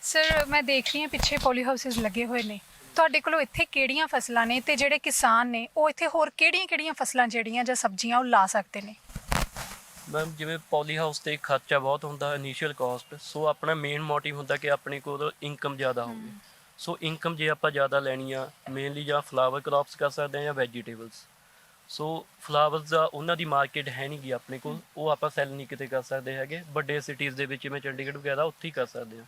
ਸਰ ਮੈਂ ਦੇਖ ਰਹੀ ਹਾਂ ਪਿੱਛੇ ਪੋਲੀ ਹਾਊਸਿਸ ਲੱਗੇ ਹੋਏ ਨੇ, ਤੁਹਾਡੇ ਕੋਲੋਂ ਇੱਥੇ ਕਿਹੜੀਆਂ ਫਸਲਾਂ ਨੇ ਤੇ ਜਿਹੜੇ ਕਿਸਾਨ ਨੇ ਉਹ ਇੱਥੇ ਹੋਰ ਕਿਹੜੀਆਂ-ਕਿਹੜੀਆਂ ਫਸਲਾਂ ਜਿਹੜੀਆਂ ਜਾਂ ਸਬਜ਼ੀਆਂ ਉਹ ਲਾ ਸਕਦੇ ਨੇ? ਮੈਮ ਜਿਵੇਂ ਪੋਲੀ ਹਾਊਸ 'ਤੇ ਖਰਚਾ ਬਹੁਤ ਹੁੰਦਾ, ਇਨੀਸ਼ੀਅਲ ਕਾਸਟ। ਸੋ ਆਪਣਾ ਮੇਨ ਮੋਟਿਵ ਹੁੰਦਾ ਕਿ ਆਪਣੇ ਕੋਲ ਇਨਕਮ ਜ਼ਿਆਦਾ ਹੋਵੇ। ਸੋ ਇਨਕਮ ਜੇ ਆਪਾਂ ਜ਼ਿਆਦਾ ਲੈਣੀ ਆ, ਮੇਨਲੀ ਜਾਂ ਫਲਾਵਰ ਕ੍ਰੌਪਸ ਕਰ ਸਕਦੇ ਹਾਂ ਜਾਂ ਵੈਜੀਟੇਬਲਸ। ਸੋ ਫਲਾਵਰਸ ਦਾ ਉਹਨਾਂ ਦੀ ਮਾਰਕੀਟ ਹੈ ਨਹੀਂ ਗੀ ਆਪਣੇ ਕੋਲ, ਉਹ ਆਪਾਂ ਸੈੱਲ ਨਹੀਂ ਕਿਤੇ ਕਰ ਸਕਦੇ ਹੈਗੇ। ਵੱਡੇ ਸਿਟੀਜ਼ ਦੇ ਵਿੱਚ ਜਿਵੇਂ ਚੰਡੀਗੜ੍ਹ ਵਗੈਰਾ ਉੱਥੇ ਹੀ ਕਰ ਸਕਦੇ ਹਾਂ।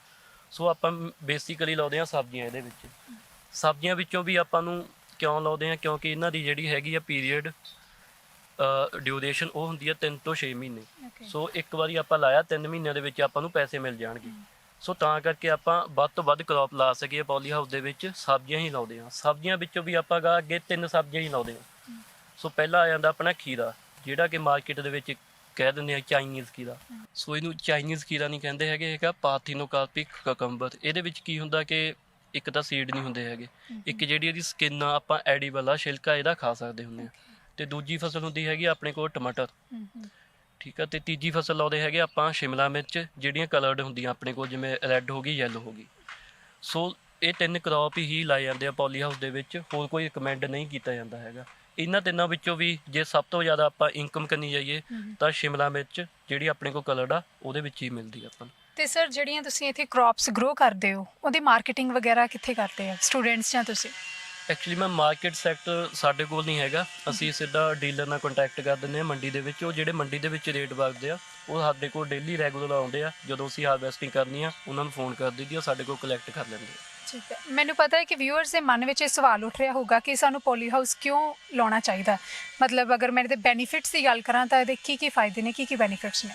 ਸੋ ਆਪਾਂ ਬੇਸਿਕਲੀ ਲਾਉਂਦੇ ਹਾਂ ਸਬਜ਼ੀਆਂ ਇਹਦੇ ਵਿੱਚ। ਸਬਜ਼ੀਆਂ ਵਿੱਚੋਂ ਵੀ ਆਪਾਂ ਨੂੰ ਕਿਉਂ ਲਾਉਂਦੇ ਹਾਂ, ਕਿਉਂਕਿ ਇਹਨਾਂ ਦੀ ਜਿਹੜੀ ਹੈਗੀ ਆ ਪੀਰੀਅਡ ਡਿਊਰੇਸ਼ਨ ਉਹ ਹੁੰਦੀ ਆ 3 ਤੋਂ 6 ਮਹੀਨੇ। ਸੋ ਇੱਕ ਵਾਰੀ ਆਪਾਂ ਲਾਇਆ 3 ਮਹੀਨਿਆਂ ਦੇ ਵਿੱਚ ਆਪਾਂ ਨੂੰ ਪੈਸੇ ਮਿਲ ਜਾਣਗੇ। ਸੋ ਤਾਂ ਕਰਕੇ ਆਪਾਂ ਵੱਧ ਤੋਂ ਵੱਧ ਕ੍ਰੌਪ ਲਾ ਸਕੀਏ ਪੋਲੀ ਹਾਊਸ ਦੇ ਵਿੱਚ ਸਬਜ਼ੀਆਂ ਹੀ ਲਾਉਂਦੇ ਹਾਂ। ਸਬਜ਼ੀਆਂ ਵਿੱਚੋਂ ਵੀ ਆਪਾਂ ਅੱਗੇ 3 ਸਬਜ਼ੀਆਂ ਹੀ ਲਾਉਂਦੇ ਹਾਂ। ਸੋ ਪਹਿਲਾਂ ਆ ਜਾਂਦਾ ਆਪਣਾ ਖੀਰਾ, ਜਿਹੜਾ ਕਿ ਮਾਰਕੀਟ ਦੇ ਵਿੱਚ ਕਹਿ ਦਿੰਦੇ ਆ ਚਾਈਨੀਜ਼ ਖੀਰਾ। ਸੋ ਇਹਨੂੰ ਚਾਈਨੀਜ਼ ਖੀਰਾ ਨਹੀਂ ਕਹਿੰਦੇ ਹੈਗੇ, ਹੈਗਾ ਪਾਰਥੀਨੋਕਾਰਪਿਕ ਕਕੰਬਰ। ਇਹਦੇ ਵਿੱਚ ਕੀ ਹੁੰਦਾ ਕਿ ਇੱਕ ਤਾਂ ਸੀਡ ਨਹੀਂ ਹੁੰਦੇ ਹੈਗੇ, ਇੱਕ ਜਿਹੜੀ ਇਹਦੀ ਸਕਿਨ ਆ ਆਪਾਂ ਐਡੀਬਲ ਆ, ਛਿਲਕਾ ਇਹਦਾ ਖਾ ਸਕਦੇ ਹੁੰਦੇ ਆ। ਅਤੇ ਦੂਜੀ ਫਸਲ ਹੁੰਦੀ ਹੈਗੀ ਆਪਣੇ ਕੋਲ ਟਮਾਟਰ, ਠੀਕ ਆ। ਅਤੇ ਤੀਜੀ ਫਸਲ ਲਾਉਂਦੇ ਹੈਗੇ ਆਪਾਂ ਸ਼ਿਮਲਾ ਮਿਰਚ, ਜਿਹੜੀਆਂ ਕਲਰਡ ਹੁੰਦੀਆਂ ਆਪਣੇ ਕੋਲ, ਜਿਵੇਂ ਰੈੱਡ ਹੋ ਗਈ, ਯੈਲੋ ਹੋ ਗਈ। ਸੋ ਇਹ 3 ਕ੍ਰੌਪ ਹੀ ਲਾਏ ਜਾਂਦੇ ਆ ਪੋਲੀ ਹਾਊਸ ਦੇ ਵਿੱਚ, ਹੋਰ ਕੋਈ ਰਿਕਮੈਂਡ ਨਹੀਂ ਕੀਤਾ ਜਾਂਦਾ ਹੈਗਾ। ਇਹਨਾਂ ਤਿੰਨਾਂ ਵਿੱਚੋਂ ਵੀ ਜੇ ਸਭ ਤੋਂ ਜ਼ਿਆਦਾ ਆਪਾਂ ਇਨਕਮ ਕਰਨੀ ਜਾਈਏ ਤਾਂ ਸ਼ਿਮਲਾ ਮਿਰਚ ਜਿਹੜੀ ਆਪਣੇ ਕੋਲ ਕਲਰਡ ਆ ਉਹਦੇ ਵਿੱਚ ਹੀ ਮਿਲਦੀ ਆ ਆਪਾਂ ਨੂੰ। ਤੇ ਸਰ ਜਿਹੜੀਆਂ ਤੁਸੀਂ ਇੱਥੇ ਕ੍ਰੌਪਸ ਗਰੋ ਕਰਦੇ ਹੋ ਉਹਦੀ ਮਾਰਕੀਟਿੰਗ ਵਗੈਰਾ ਕਿੱਥੇ ਕਰਦੇ ਆ ਸਟੂਡੈਂਟਸ ਜਾਂ ਤੁਸੀਂ? ਐਕਚੁਅਲੀ ਮੈਂ ਮਾਰਕੀਟ ਸੈਕਟਰ ਸਾਡੇ ਕੋਲ ਨਹੀਂ ਹੈਗਾ, ਅਸੀਂ ਸਿੱਧਾ ਡੀਲਰ ਨਾਲ ਕੰਟੈਕਟ ਕਰ ਦਿੰਦੇ ਹਾਂ ਮੰਡੀ ਦੇ ਵਿੱਚ। ਉਹ ਜਿਹੜੇ ਮੰਡੀ ਦੇ ਵਿੱਚ ਰੇਟ ਵਗਦੇ ਆ ਉਹ ਸਾਡੇ ਕੋਲ ਡੇਲੀ ਰੈਗੂਲਰ ਆਉਂਦੇ ਆ। ਜਦੋਂ ਅਸੀਂ ਹਾਰਵੈਸਟਿੰਗ ਕਰਨੀ ਆ ਉਹਨਾਂ ਨੂੰ ਫੋਨ ਕਰ ਦਈਦੀ ਆ, ਸਾਡੇ ਕੋਲ ਕਲੈਕਟ ਕਰ ਲੈਂਦੇ ਆ। ਠੀਕ ਹੈ, ਮੈਨੂੰ ਪਤਾ ਹੈ ਕਿ ਵਿਊਅਰਸ ਦੇ ਮਨ ਵਿੱਚ ਇਹ ਸਵਾਲ ਉੱਠ ਰਿਹਾ ਹੋਊਗਾ ਕਿ ਸਾਨੂੰ ਪੋਲੀ ਹਾਊਸ ਕਿਉਂ ਲਾਉਣਾ ਚਾਹੀਦਾ। ਮਤਲਬ ਅਗਰ ਮੈਂ ਇਹਦੇ ਬੈਨੀਫਿਟਸ ਦੀ ਗੱਲ ਕਰਾਂ ਤਾਂ ਇਹਦੇ ਕੀ ਫਾਇਦੇ ਨੇ, ਕੀ ਬੈਨੀਫਿਟਸ ਨੇ?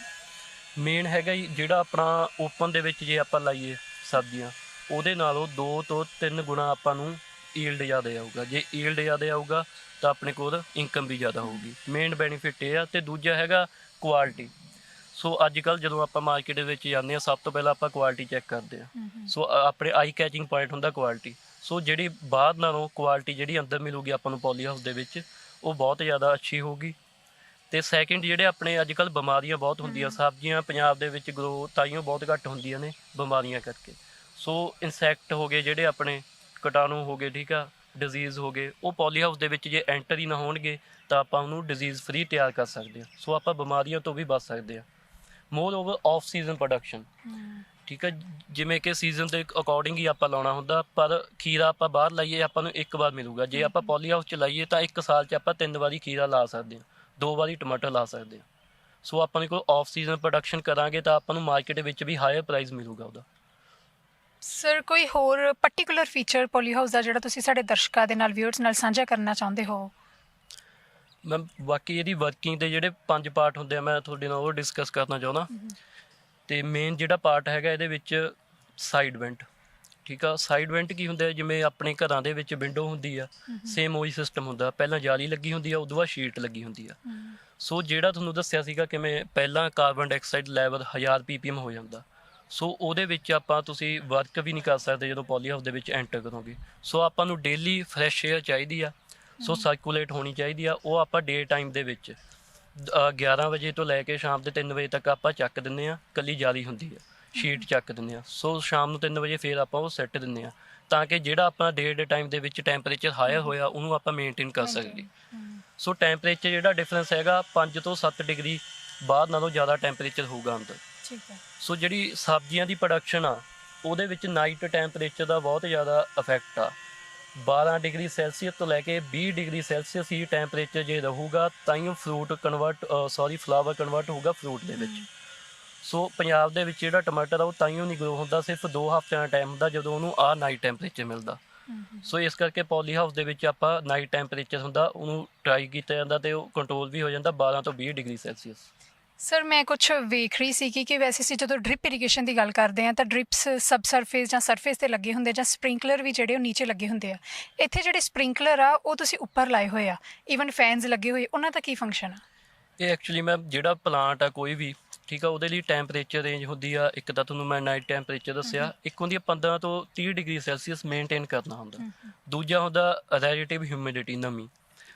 ਮੇਨ ਹੈਗਾ ਜੀ ਜਿਹੜਾ ਆਪਣਾ ਓਪਨ ਦੇ ਵਿੱਚ ਜੇ ਆਪਾਂ ਲਾਈਏ ਸਬਜ਼ੀਆਂ, ਉਹਦੇ ਨਾਲੋਂ 2 ਤੋਂ 3 ਗੁਣਾ ਆਪਾਂ ਨੂੰ ਈਲਡ ਜ਼ਿਆਦਾ ਆਊਗਾ। ਜੇ ਈਲਡ ਜ਼ਿਆਦਾ ਆਊਗਾ ਤਾਂ ਆਪਣੇ ਕੋਲ ਇਨਕਮ ਵੀ ਜ਼ਿਆਦਾ ਹੋਊਗੀ। ਮੇਨ ਬੈਨੀਫਿਟ ਇਹ ਆ। ਤੇ ਦੂਜਾ ਹੈਗਾ ਕੁਆਲਿਟੀ। ਸੋ ਅੱਜ ਕੱਲ੍ਹ ਜਦੋਂ ਆਪਾਂ ਮਾਰਕੀਟ ਦੇ ਵਿੱਚ ਜਾਂਦੇ ਹਾਂ, ਸਭ ਤੋਂ ਪਹਿਲਾਂ ਆਪਾਂ ਕੁਆਲਿਟੀ ਚੈੱਕ ਕਰਦੇ ਹਾਂ। ਸੋ ਆਪਣੇ ਆਈ ਕੈਚਿੰਗ ਪੁਆਇੰਟ ਹੁੰਦਾ ਕੁਆਲਿਟੀ। ਸੋ ਜਿਹੜੀ ਬਾਹਰ ਨਾਲੋਂ ਕੁਆਲਿਟੀ ਜਿਹੜੀ ਅੰਦਰ ਮਿਲੂਗੀ ਆਪਾਂ ਨੂੰ ਪੋਲੀ ਹਾਊਸ ਦੇ ਵਿੱਚ, ਉਹ ਬਹੁਤ ਜ਼ਿਆਦਾ ਅੱਛੀ ਹੋਊਗੀ। ਤੇ ਸੈਕਿੰਡ, ਜਿਹੜੇ ਆਪਣੇ ਅੱਜ ਕੱਲ੍ਹ ਬਿਮਾਰੀਆਂ ਬਹੁਤ ਹੁੰਦੀਆਂ, ਸਬਜ਼ੀਆਂ ਪੰਜਾਬ ਦੇ ਵਿੱਚ ਗਰੋ ਤਾਈਓ ਬਹੁਤ ਘੱਟ ਹੁੰਦੀਆਂ ਨੇ ਬਿਮਾਰੀਆਂ ਕਰਕੇ। ਸੋ ਇਨਸੈਕਟ ਹੋ ਗਏ, ਜਿਹੜੇ ਆਪਣੇ ਕੀਟਾਣੂ ਹੋ ਗਏ, ਠੀਕ ਆ, ਡਿਜ਼ੀਜ਼ ਹੋ ਗਏ, ਉਹ ਪੋਲੀ ਹਾਊਸ ਦੇ ਵਿੱਚ ਜੇ ਐਂਟਰ ਹੀ ਨਾ ਹੋਣਗੇ ਤਾਂ ਆਪਾਂ ਉਹਨੂੰ ਡਿਜ਼ੀਜ਼ ਫਰੀ ਤਿਆਰ ਕਰ ਸਕਦੇ ਹਾਂ। ਸੋ ਆਪਾਂ ਬਿਮਾਰੀਆਂ ਤੋਂ ਵੀ ਬਚ ਸਕਦੇ ਹਾਂ। More over off season production, ਠੀਕ ਹੈ, ਜਿਵੇਂ ਕਿ ਸੀਜ਼ਨ ਦੇ ਅਕੋਰਡਿੰਗ ਹੀ ਆਪਾਂ ਲਾਉਣਾ ਹੁੰਦਾ। ਪਰ ਖੀਰਾ ਆਪਾਂ ਬਾਹਰ ਲਾਈਏ ਆਪਾਂ ਨੂੰ ਇੱਕ ਵਾਰ ਮਿਲੂਗਾ। ਜੇ ਆਪਾਂ ਪੋਲੀ ਹਾਊਸ 'ਚ ਲਾਈਏ ਤਾਂ 1 ਸਾਲ 'ਚ ਆਪਾਂ 3 ਵਾਰੀ ਖੀਰਾ ਲਾ ਸਕਦੇ ਹਾਂ, 2 ਵਾਰੀ ਟਮਾਟਰ ਲਾ ਸਕਦੇ ਹਾਂ। ਸੋ ਆਪਾਂ ਨੇ ਕੋਈ ਆਫ ਸੀਜ਼ਨ ਪ੍ਰੋਡਕਸ਼ਨ ਕਰਾਂਗੇ ਤਾਂ ਆਪਾਂ ਨੂੰ ਮਾਰਕੀਟ ਵਿੱਚ ਵੀ ਹਾਇਰ ਪ੍ਰਾਈਸ ਮਿਲੂਗਾ ਉਹਦਾ। ਸਰ ਕੋਈ ਹੋਰ ਪਾਰਟਿਕੂਲਰ ਫੀਚਰ ਪੋਲੀ ਹਾਊਸ ਦਾ ਜਿਹੜਾ ਤੁਸੀਂ ਸਾਡੇ ਦਰਸ਼ਕਾਂ ਦੇ ਨਾਲ, ਵਿਊਅਰਸ ਨਾਲ ਸਾਂਝਾ ਕਰਨਾ ਚਾਹੁੰਦੇ ਹੋ? ਮੈਂ ਬਾਕੀ ਇਹਦੀ ਵਰਕਿੰਗ ਦੇ ਜਿਹੜੇ 5 ਪਾਰਟ ਹੁੰਦੇ ਆ, ਮੈਂ ਤੁਹਾਡੇ ਨਾਲ ਉਹ ਡਿਸਕਸ ਕਰਨਾ ਚਾਹੁੰਦਾ। ਤੇ ਮੇਨ ਜਿਹੜਾ ਪਾਰਟ ਹੈਗਾ ਇਹਦੇ ਵਿੱਚ ਸਾਈਡ ਵੈਂਟ, ਠੀਕ ਆ। ਸਾਈਡ ਵੈਂਟ ਕੀ ਹੁੰਦਾ? ਜਿਵੇਂ ਆਪਣੇ ਘਰਾਂ ਦੇ ਵਿੱਚ ਵਿੰਡੋ ਹੁੰਦੀ ਆ, ਸੇਮ ਉਹੀ ਸਿਸਟਮ ਹੁੰਦਾ। ਪਹਿਲਾਂ ਜਾਲੀ ਲੱਗੀ ਹੁੰਦੀ ਆ, ਉਦੋਂ ਬਾਅਦ ਸ਼ੀਟ ਲੱਗੀ ਹੁੰਦੀ ਆ। ਸੋ ਜਿਹੜਾ ਤੁਹਾਨੂੰ ਦੱਸਿਆ ਸੀਗਾ ਕਿਵੇਂ ਪਹਿਲਾਂ ਕਾਰਬਨ ਡਾਈਆਕਸਾਈਡ ਲੈਵਲ 1000 ppm ਹੋ ਜਾਂਦਾ। ਸੋ ਉਹਦੇ ਵਿੱਚ ਆਪਾਂ ਤੁਸੀਂ ਵਰਕ ਵੀ ਨਹੀਂ ਕਰ ਸਕਦੇ ਜਦੋਂ ਪੋਲੀ ਹਾਊਸ ਦੇ ਵਿੱਚ ਐਂਟਰ ਕਰੋਗੇ। ਸੋ ਆਪਾਂ ਨੂੰ ਡੇਲੀ ਫਰੈਸ਼ ਏਅਰ ਚਾਹੀਦੀ ਆ। ਸੋ ਸਰਕੂਲੇਟ ਹੋਣੀ ਚਾਹੀਦੀ ਆ। ਉਹ ਆਪਾਂ ਡੇ ਟਾਈਮ ਦੇ ਵਿੱਚ 11 ਵਜੇ ਤੋਂ ਲੈ ਕੇ ਸ਼ਾਮ ਦੇ 3 ਵਜੇ ਤੱਕ ਆਪਾਂ ਚੱਕ ਦਿੰਦੇ ਹਾਂ। ਇਕੱਲੀ ਜਾਲੀ ਹੁੰਦੀ ਆ, ਸ਼ੀਟ ਚੱਕ ਦਿੰਦੇ ਹਾਂ। ਸੋ ਸ਼ਾਮ ਨੂੰ 3 ਵਜੇ ਫਿਰ ਆਪਾਂ ਉਹ ਸੈੱਟ ਦਿੰਦੇ ਹਾਂ, ਤਾਂ ਕਿ ਜਿਹੜਾ ਆਪਣਾ ਡੇ ਟਾਈਮ ਦੇ ਵਿੱਚ ਟੈਂਪਰੇਚਰ ਹਾਇਰ ਹੋਇਆ ਉਹਨੂੰ ਆਪਾਂ ਮੇਨਟੇਨ ਕਰ ਸਕੀਏ। ਸੋ ਟੈਂਪਰੇਚਰ ਜਿਹੜਾ ਡਿਫਰੈਂਸ ਹੈਗਾ 5 ਤੋਂ 7 ਡਿਗਰੀ ਬਾਹਰ ਨਾਲੋਂ ਜ਼ਿਆਦਾ ਟੈਂਪਰੇਚਰ ਹੋਊਗਾ ਅੰਦਰ। ਠੀਕ ਹੈ। ਸੋ ਜਿਹੜੀ ਸਬਜ਼ੀਆਂ ਦੀ ਪ੍ਰੋਡਕਸ਼ਨ ਆ ਉਹਦੇ ਵਿੱਚ ਨਾਈਟ ਟੈਂਪਰੇਚਰ ਦਾ ਬਹੁਤ ਜ਼ਿਆਦਾ ਇਫੈਕਟ ਆ। 12 ਡਿਗਰੀ ਸੈਲਸੀਅਸ ਤੋਂ ਲੈ ਕੇ 20 ਡਿਗਰੀ ਸੈਲਸੀਅਸ ਹੀ ਟੈਂਪਰੇਚਰ ਜੇ ਰਹੂਗਾ ਤਾਂ ਹੀ ਫਲਾਵਰ ਕਨਵਰਟ ਹੋਊਗਾ ਫਰੂਟ ਦੇ ਵਿੱਚ। ਸੋ ਪੰਜਾਬ ਦੇ ਵਿੱਚ ਜਿਹੜਾ ਟਮਾਟਰ ਆ ਉਹ ਤਾਂ ਹੀ ਨਹੀਂ ਗਰੋ ਹੁੰਦਾ, ਸਿਰਫ 2 ਹਫ਼ਤਿਆਂ ਦਾ ਟਾਈਮ ਹੁੰਦਾ ਜਦੋਂ ਉਹਨੂੰ ਨਾਈਟ ਟੈਂਪਰੇਚਰ ਮਿਲਦਾ। ਸੋ ਇਸ ਕਰਕੇ ਪੋਲੀ ਹਾਊਸ ਦੇ ਵਿੱਚ ਆਪਾਂ ਨਾਈਟ ਟੈਂਪਰੇਚਰ ਹੁੰਦਾ ਉਹਨੂੰ ਟਰਾਈ ਕੀਤਾ ਜਾਂਦਾ ਤੇ ਉਹ ਕੰਟਰੋਲ ਵੀ ਹੋ ਜਾਂਦਾ 12 ਤੋਂ 20 ਡਿਗਰੀ ਸੈਲਸੀਅਸ। ਸਰ ਮੈਂ ਕੁਝ ਵੇਖ ਰਹੀ ਸੀ ਕਿ ਵੈਸੇ ਅਸੀਂ ਜਦੋਂ ਡ੍ਰਿਪ ਇਰੀਗੇਸ਼ਨ ਦੀ ਗੱਲ ਕਰਦੇ ਹਾਂ ਤਾਂ ਡ੍ਰਿਪਸ ਸਬ ਸਰਫੇਸ ਜਾਂ ਸਰਫੇਸ ਤੇ ਲੱਗੇ ਹੁੰਦੇ, ਜਾਂ ਸਪ੍ਰਿੰਕਲਰ ਵੀ ਜਿਹੜੇ ਉਹ ਨੀਚੇ ਲੱਗੇ ਹੁੰਦੇ ਆ। ਇੱਥੇ ਜਿਹੜੇ ਸਪ੍ਰਿੰਕਲਰ ਆ ਉਹ ਤੁਸੀਂ ਉੱਪਰ ਲਾਏ ਹੋਏ ਆ, ਈਵਨ ਫੈਨਸ ਲੱਗੇ ਹੋਏ, ਉਹਨਾਂ ਦਾ ਕੀ ਫੰਕਸ਼ਨ ਆ? ਇਹ ਐਕਚੁਅਲੀ ਮੈਮ ਜਿਹੜਾ ਪਲਾਂਟ ਆ ਕੋਈ ਵੀ, ਠੀਕ ਆ, ਉਹਦੇ ਲਈ ਟੈਂਪਰੇਚਰ ਰੇਂਜ ਹੁੰਦੀ ਆ। ਇੱਕ ਤਾਂ ਤੁਹਾਨੂੰ ਮੈਂ ਨਾਈਟ ਟੈਂਪਰੇਚਰ ਦੱਸਿਆ, ਇੱਕ ਹੁੰਦੀ ਆ 15 ਤੋਂ 30 ਡਿਗਰੀ ਸੈਲਸੀਅਸ ਮੇਨਟੇਨ ਕਰਨਾ ਹੁੰਦਾ। ਦੂਜਾ ਹੁੰਦਾ ਰੈਲੇਟਿਵ ਹਿਊਮਿਡਿਟੀ, ਨਮੀ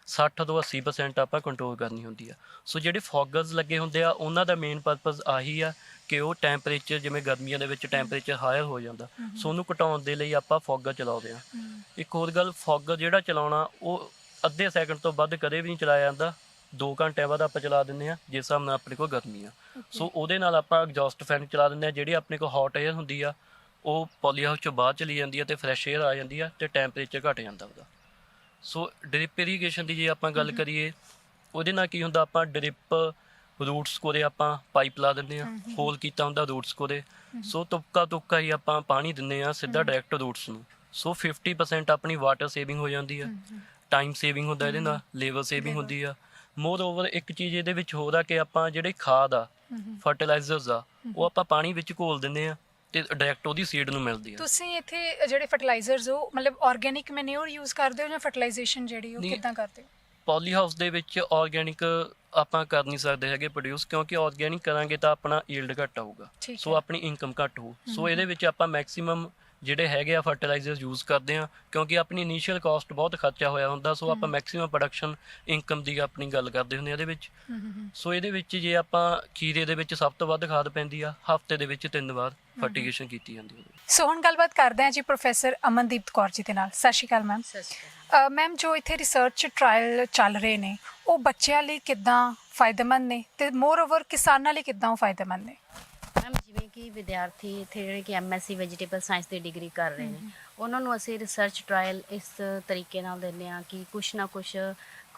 60 ਤੋਂ 80% ਆਪਾਂ ਕੰਟਰੋਲ ਕਰਨੀ ਹੁੰਦੀ ਆ। ਸੋ ਜਿਹੜੇ ਫੌਗਰਸ ਲੱਗੇ ਹੁੰਦੇ ਆ ਉਹਨਾਂ ਦਾ ਮੇਨ ਪਰਪਸ ਆਹੀ ਆ ਕਿ ਉਹ ਟੈਂਪਰੇਚਰ, ਜਿਵੇਂ ਗਰਮੀਆਂ ਦੇ ਵਿੱਚ ਟੈਂਪਰੇਚਰ ਹਾਇਰ ਹੋ ਜਾਂਦਾ, ਸੋ ਉਹਨੂੰ ਘਟਾਉਣ ਦੇ ਲਈ ਆਪਾਂ ਫੌਗਰ ਚਲਾਉਂਦੇ ਆ। ਇੱਕ ਹੋਰ ਗੱਲ, ਫੌਗਰ ਜਿਹੜਾ ਚਲਾਉਣਾ ਉਹ ਅੱਧੇ ਸੈਕਿੰਡ ਤੋਂ ਵੱਧ ਕਦੇ ਵੀ ਨਹੀਂ ਚਲਾਇਆ ਜਾਂਦਾ। 2 ਘੰਟਿਆਂ ਬਾਅਦ ਆਪਾਂ ਚਲਾ ਦਿੰਦੇ ਹਾਂ ਜਿਸ ਹਿਸਾਬ ਨਾਲ ਆਪਣੇ ਕੋਲ ਗਰਮੀ ਆ। ਸੋ ਉਹਦੇ ਨਾਲ ਆਪਾਂ ਐਗਜ਼ੌਸਟ ਫੈਨ ਚਲਾ ਦਿੰਦੇ ਹਾਂ। ਜਿਹੜੀ ਆਪਣੇ ਕੋਲ ਹੌਟ ਏਅਰ ਹੁੰਦੀ ਆ ਉਹ ਪੋਲੀ ਹਾਊਸ 'ਚੋਂ ਬਾਹਰ ਚਲੀ ਜਾਂਦੀ ਆ ਅਤੇ ਫਰੈਸ਼ ਏਅਰ ਆ ਜਾਂਦੀ ਆ ਅਤੇ ਟੈਂਪਰੇਚਰ ਘੱਟ ਜਾਂਦਾ ਉਹਦਾ। ਸੋ ਡਰਿਪ ਇਰੀਗੇਸ਼ਨ ਦੀ ਜੇ ਆਪਾਂ ਗੱਲ ਕਰੀਏ, ਉਹਦੇ ਨਾਲ ਕੀ ਹੁੰਦਾ, ਆਪਾਂ ਡਰਿਪ ਰੂਟਸ ਕੋਲੇ ਆਪਾਂ ਪਾਈਪ ਲਾ ਦਿੰਦੇ ਹਾਂ, ਹੋਲ ਕੀਤਾ ਹੁੰਦਾ ਰੂਟਸ ਕੋਲੇ। ਸੋ ਤੁਪਕਾ ਹੀ ਆਪਾਂ ਪਾਣੀ ਦਿੰਦੇ ਹਾਂ ਸਿੱਧਾ ਡਾਇਰੈਕਟ ਰੂਟਸ ਨੂੰ। ਸੋ 50% ਆਪਣੀ ਵਾਟਰ ਸੇਵਿੰਗ ਹੋ ਜਾਂਦੀ ਆ, ਟਾਈਮ ਸੇਵਿੰਗ ਹੁੰਦਾ ਇਹਦੇ ਨਾਲ, ਲੇਬਰ ਸੇਵਿੰਗ ਹੁੰਦੀ ਆ। ਮੋਰ ਓਵਰ ਇੱਕ ਚੀਜ਼ ਇਹਦੇ ਵਿੱਚ ਹੋਰ ਆ ਕਿ ਆਪਾਂ ਜਿਹੜੇ ਖਾਦ ਆ, ਫਰਟੀਲਾਈਜ਼ਰਸ ਆ, ਉਹ ਆਪਾਂ ਪਾਣੀ ਵਿੱਚ ਘੋਲ ਦਿੰਦੇ ਆ ਤੇ ਡਾਇਰੈਕਟ ਉਹਦੀ ਸੀਡ ਨੂੰ ਮਿਲਦੀ ਆ। ਤੁਸੀਂ ਇੱਥੇ ਜਿਹੜੇ ਫਰਟੀਲਾਈਜ਼ਰਸ ਉਹ ਮਤਲਬ ਆਰਗੈਨਿਕ ਮੈਨਿਓਰ ਯੂਜ਼ ਕਰਦੇ ਹੋ ਜਾਂ ਫਰਟੀਲਾਈਜੇਸ਼ਨ ਜਿਹੜੀ ਉਹ ਕਿੱਦਾਂ ਕਰਦੇ ਹੋ? ਪੋਲੀ ਹਾਊਸ ਦੇ ਵਿੱਚ ਆਰਗੈਨਿਕ ਆਪਾਂ ਕਰ ਨਹੀਂ ਸਕਦੇ ਹੈਗੇ ਪ੍ਰੋਡਿਊਸ, ਕਿਉਂਕਿ ਆਰਗੈਨਿਕ ਕਰਾਂਗੇ ਤਾਂ ਆਪਣਾ ਈਲਡ ਘੱਟ ਆਊਗਾ। ਸੋ ਆਪਣੀ ਇਨਕਮ ਘੱਟ ਹੋਊ। ਸੋ ਇਹਦੇ ਵਿੱਚ ਆਪਾਂ ਮੈਕਸਿਮਮ ਜਿਹੜੇ ਹੈਗੇ ਆ ਫਰਟੀਲਾਈਜ਼ਰਸ ਯੂਜ਼ ਕਰਦੇ ਆ, ਕਿਉਂਕਿ ਆਪਣੀ ਇਨੀਸ਼ੀਅਲ ਕਾਸਟ ਬਹੁਤ ਖਰਚਾ ਹੋਇਆ ਹੁੰਦਾ। ਸੋ ਆਪਾਂ ਮੈਕਸਿਮਮ ਪ੍ਰੋਡਕਸ਼ਨ ਇਨਕਮ ਦੀ ਆਪਣੀ ਗੱਲ ਕਰਦੇ ਹੁੰਦੇ ਆ ਇਹਦੇ ਵਿੱਚ। ਸੋ ਇਹਦੇ ਵਿੱਚ ਜੇ ਆਪਾਂ ਖੀਰੇ ਦੇ ਵਿੱਚ ਸਭ ਤੋਂ ਵੱਧ ਖਾਦ ਪੈਂਦੀ ਆ, ਹਫ਼ਤੇ ਦੇ ਵਿੱਚ 3 ਵਾਰ ਫਰਟੀਗੇਸ਼ਨ ਕੀਤੀ ਜਾਂਦੀ ਹੈ। ਸੋ ਹੁਣ ਗੱਲਬਾਤ ਕਰਦੇ ਹਾਂ ਜੀ ਪ੍ਰੋਫੈਸਰ ਅਮਨਦੀਪ ਕੌਰ ਜੀ ਦੇ ਨਾਲ। ਸਤਿ ਸ਼੍ਰੀ ਅਕਾਲ ਮੈਮ। ਸਤਿ ਸ਼੍ਰੀ ਅਕਾਲ ਮੈਮ, ਜੋ ਇੱਥੇ ਰਿਸਰਚ ਟਰਾਇਲ ਚੱਲ ਰਹੇ ਨੇ ਉਹ ਬੱਚਿਆਂ ਲਈ ਕਿੱਦਾਂ ਫਾਇਦੇਮੰਦ ਨੇ ਤੇ ਮੋਰ ਓਵਰ ਕਿਸਾਨਾਂ ਲਈ ਕਿੱਦਾਂ ਉਹ ਫਾਇਦੇਮੰਦ ਨੇ? ਮੈਮ, ਜਿਵੇਂ ਕਿ ਵਿਦਿਆਰਥੀ ਇੱਥੇ ਜਿਹੜੇ ਕਿ MSc ਵੈਜੀਟੇਬਲ ਸਾਇੰਸ ਦੀ ਡਿਗਰੀ ਕਰ ਰਹੇ ਨੇ, ਉਹਨਾਂ ਨੂੰ ਅਸੀਂ ਰਿਸਰਚ ਟਰਾਇਲ ਇਸ ਤਰੀਕੇ ਨਾਲ ਦਿੰਦੇ ਹਾਂ ਕਿ ਕੁਛ ਨਾ ਕੁਛ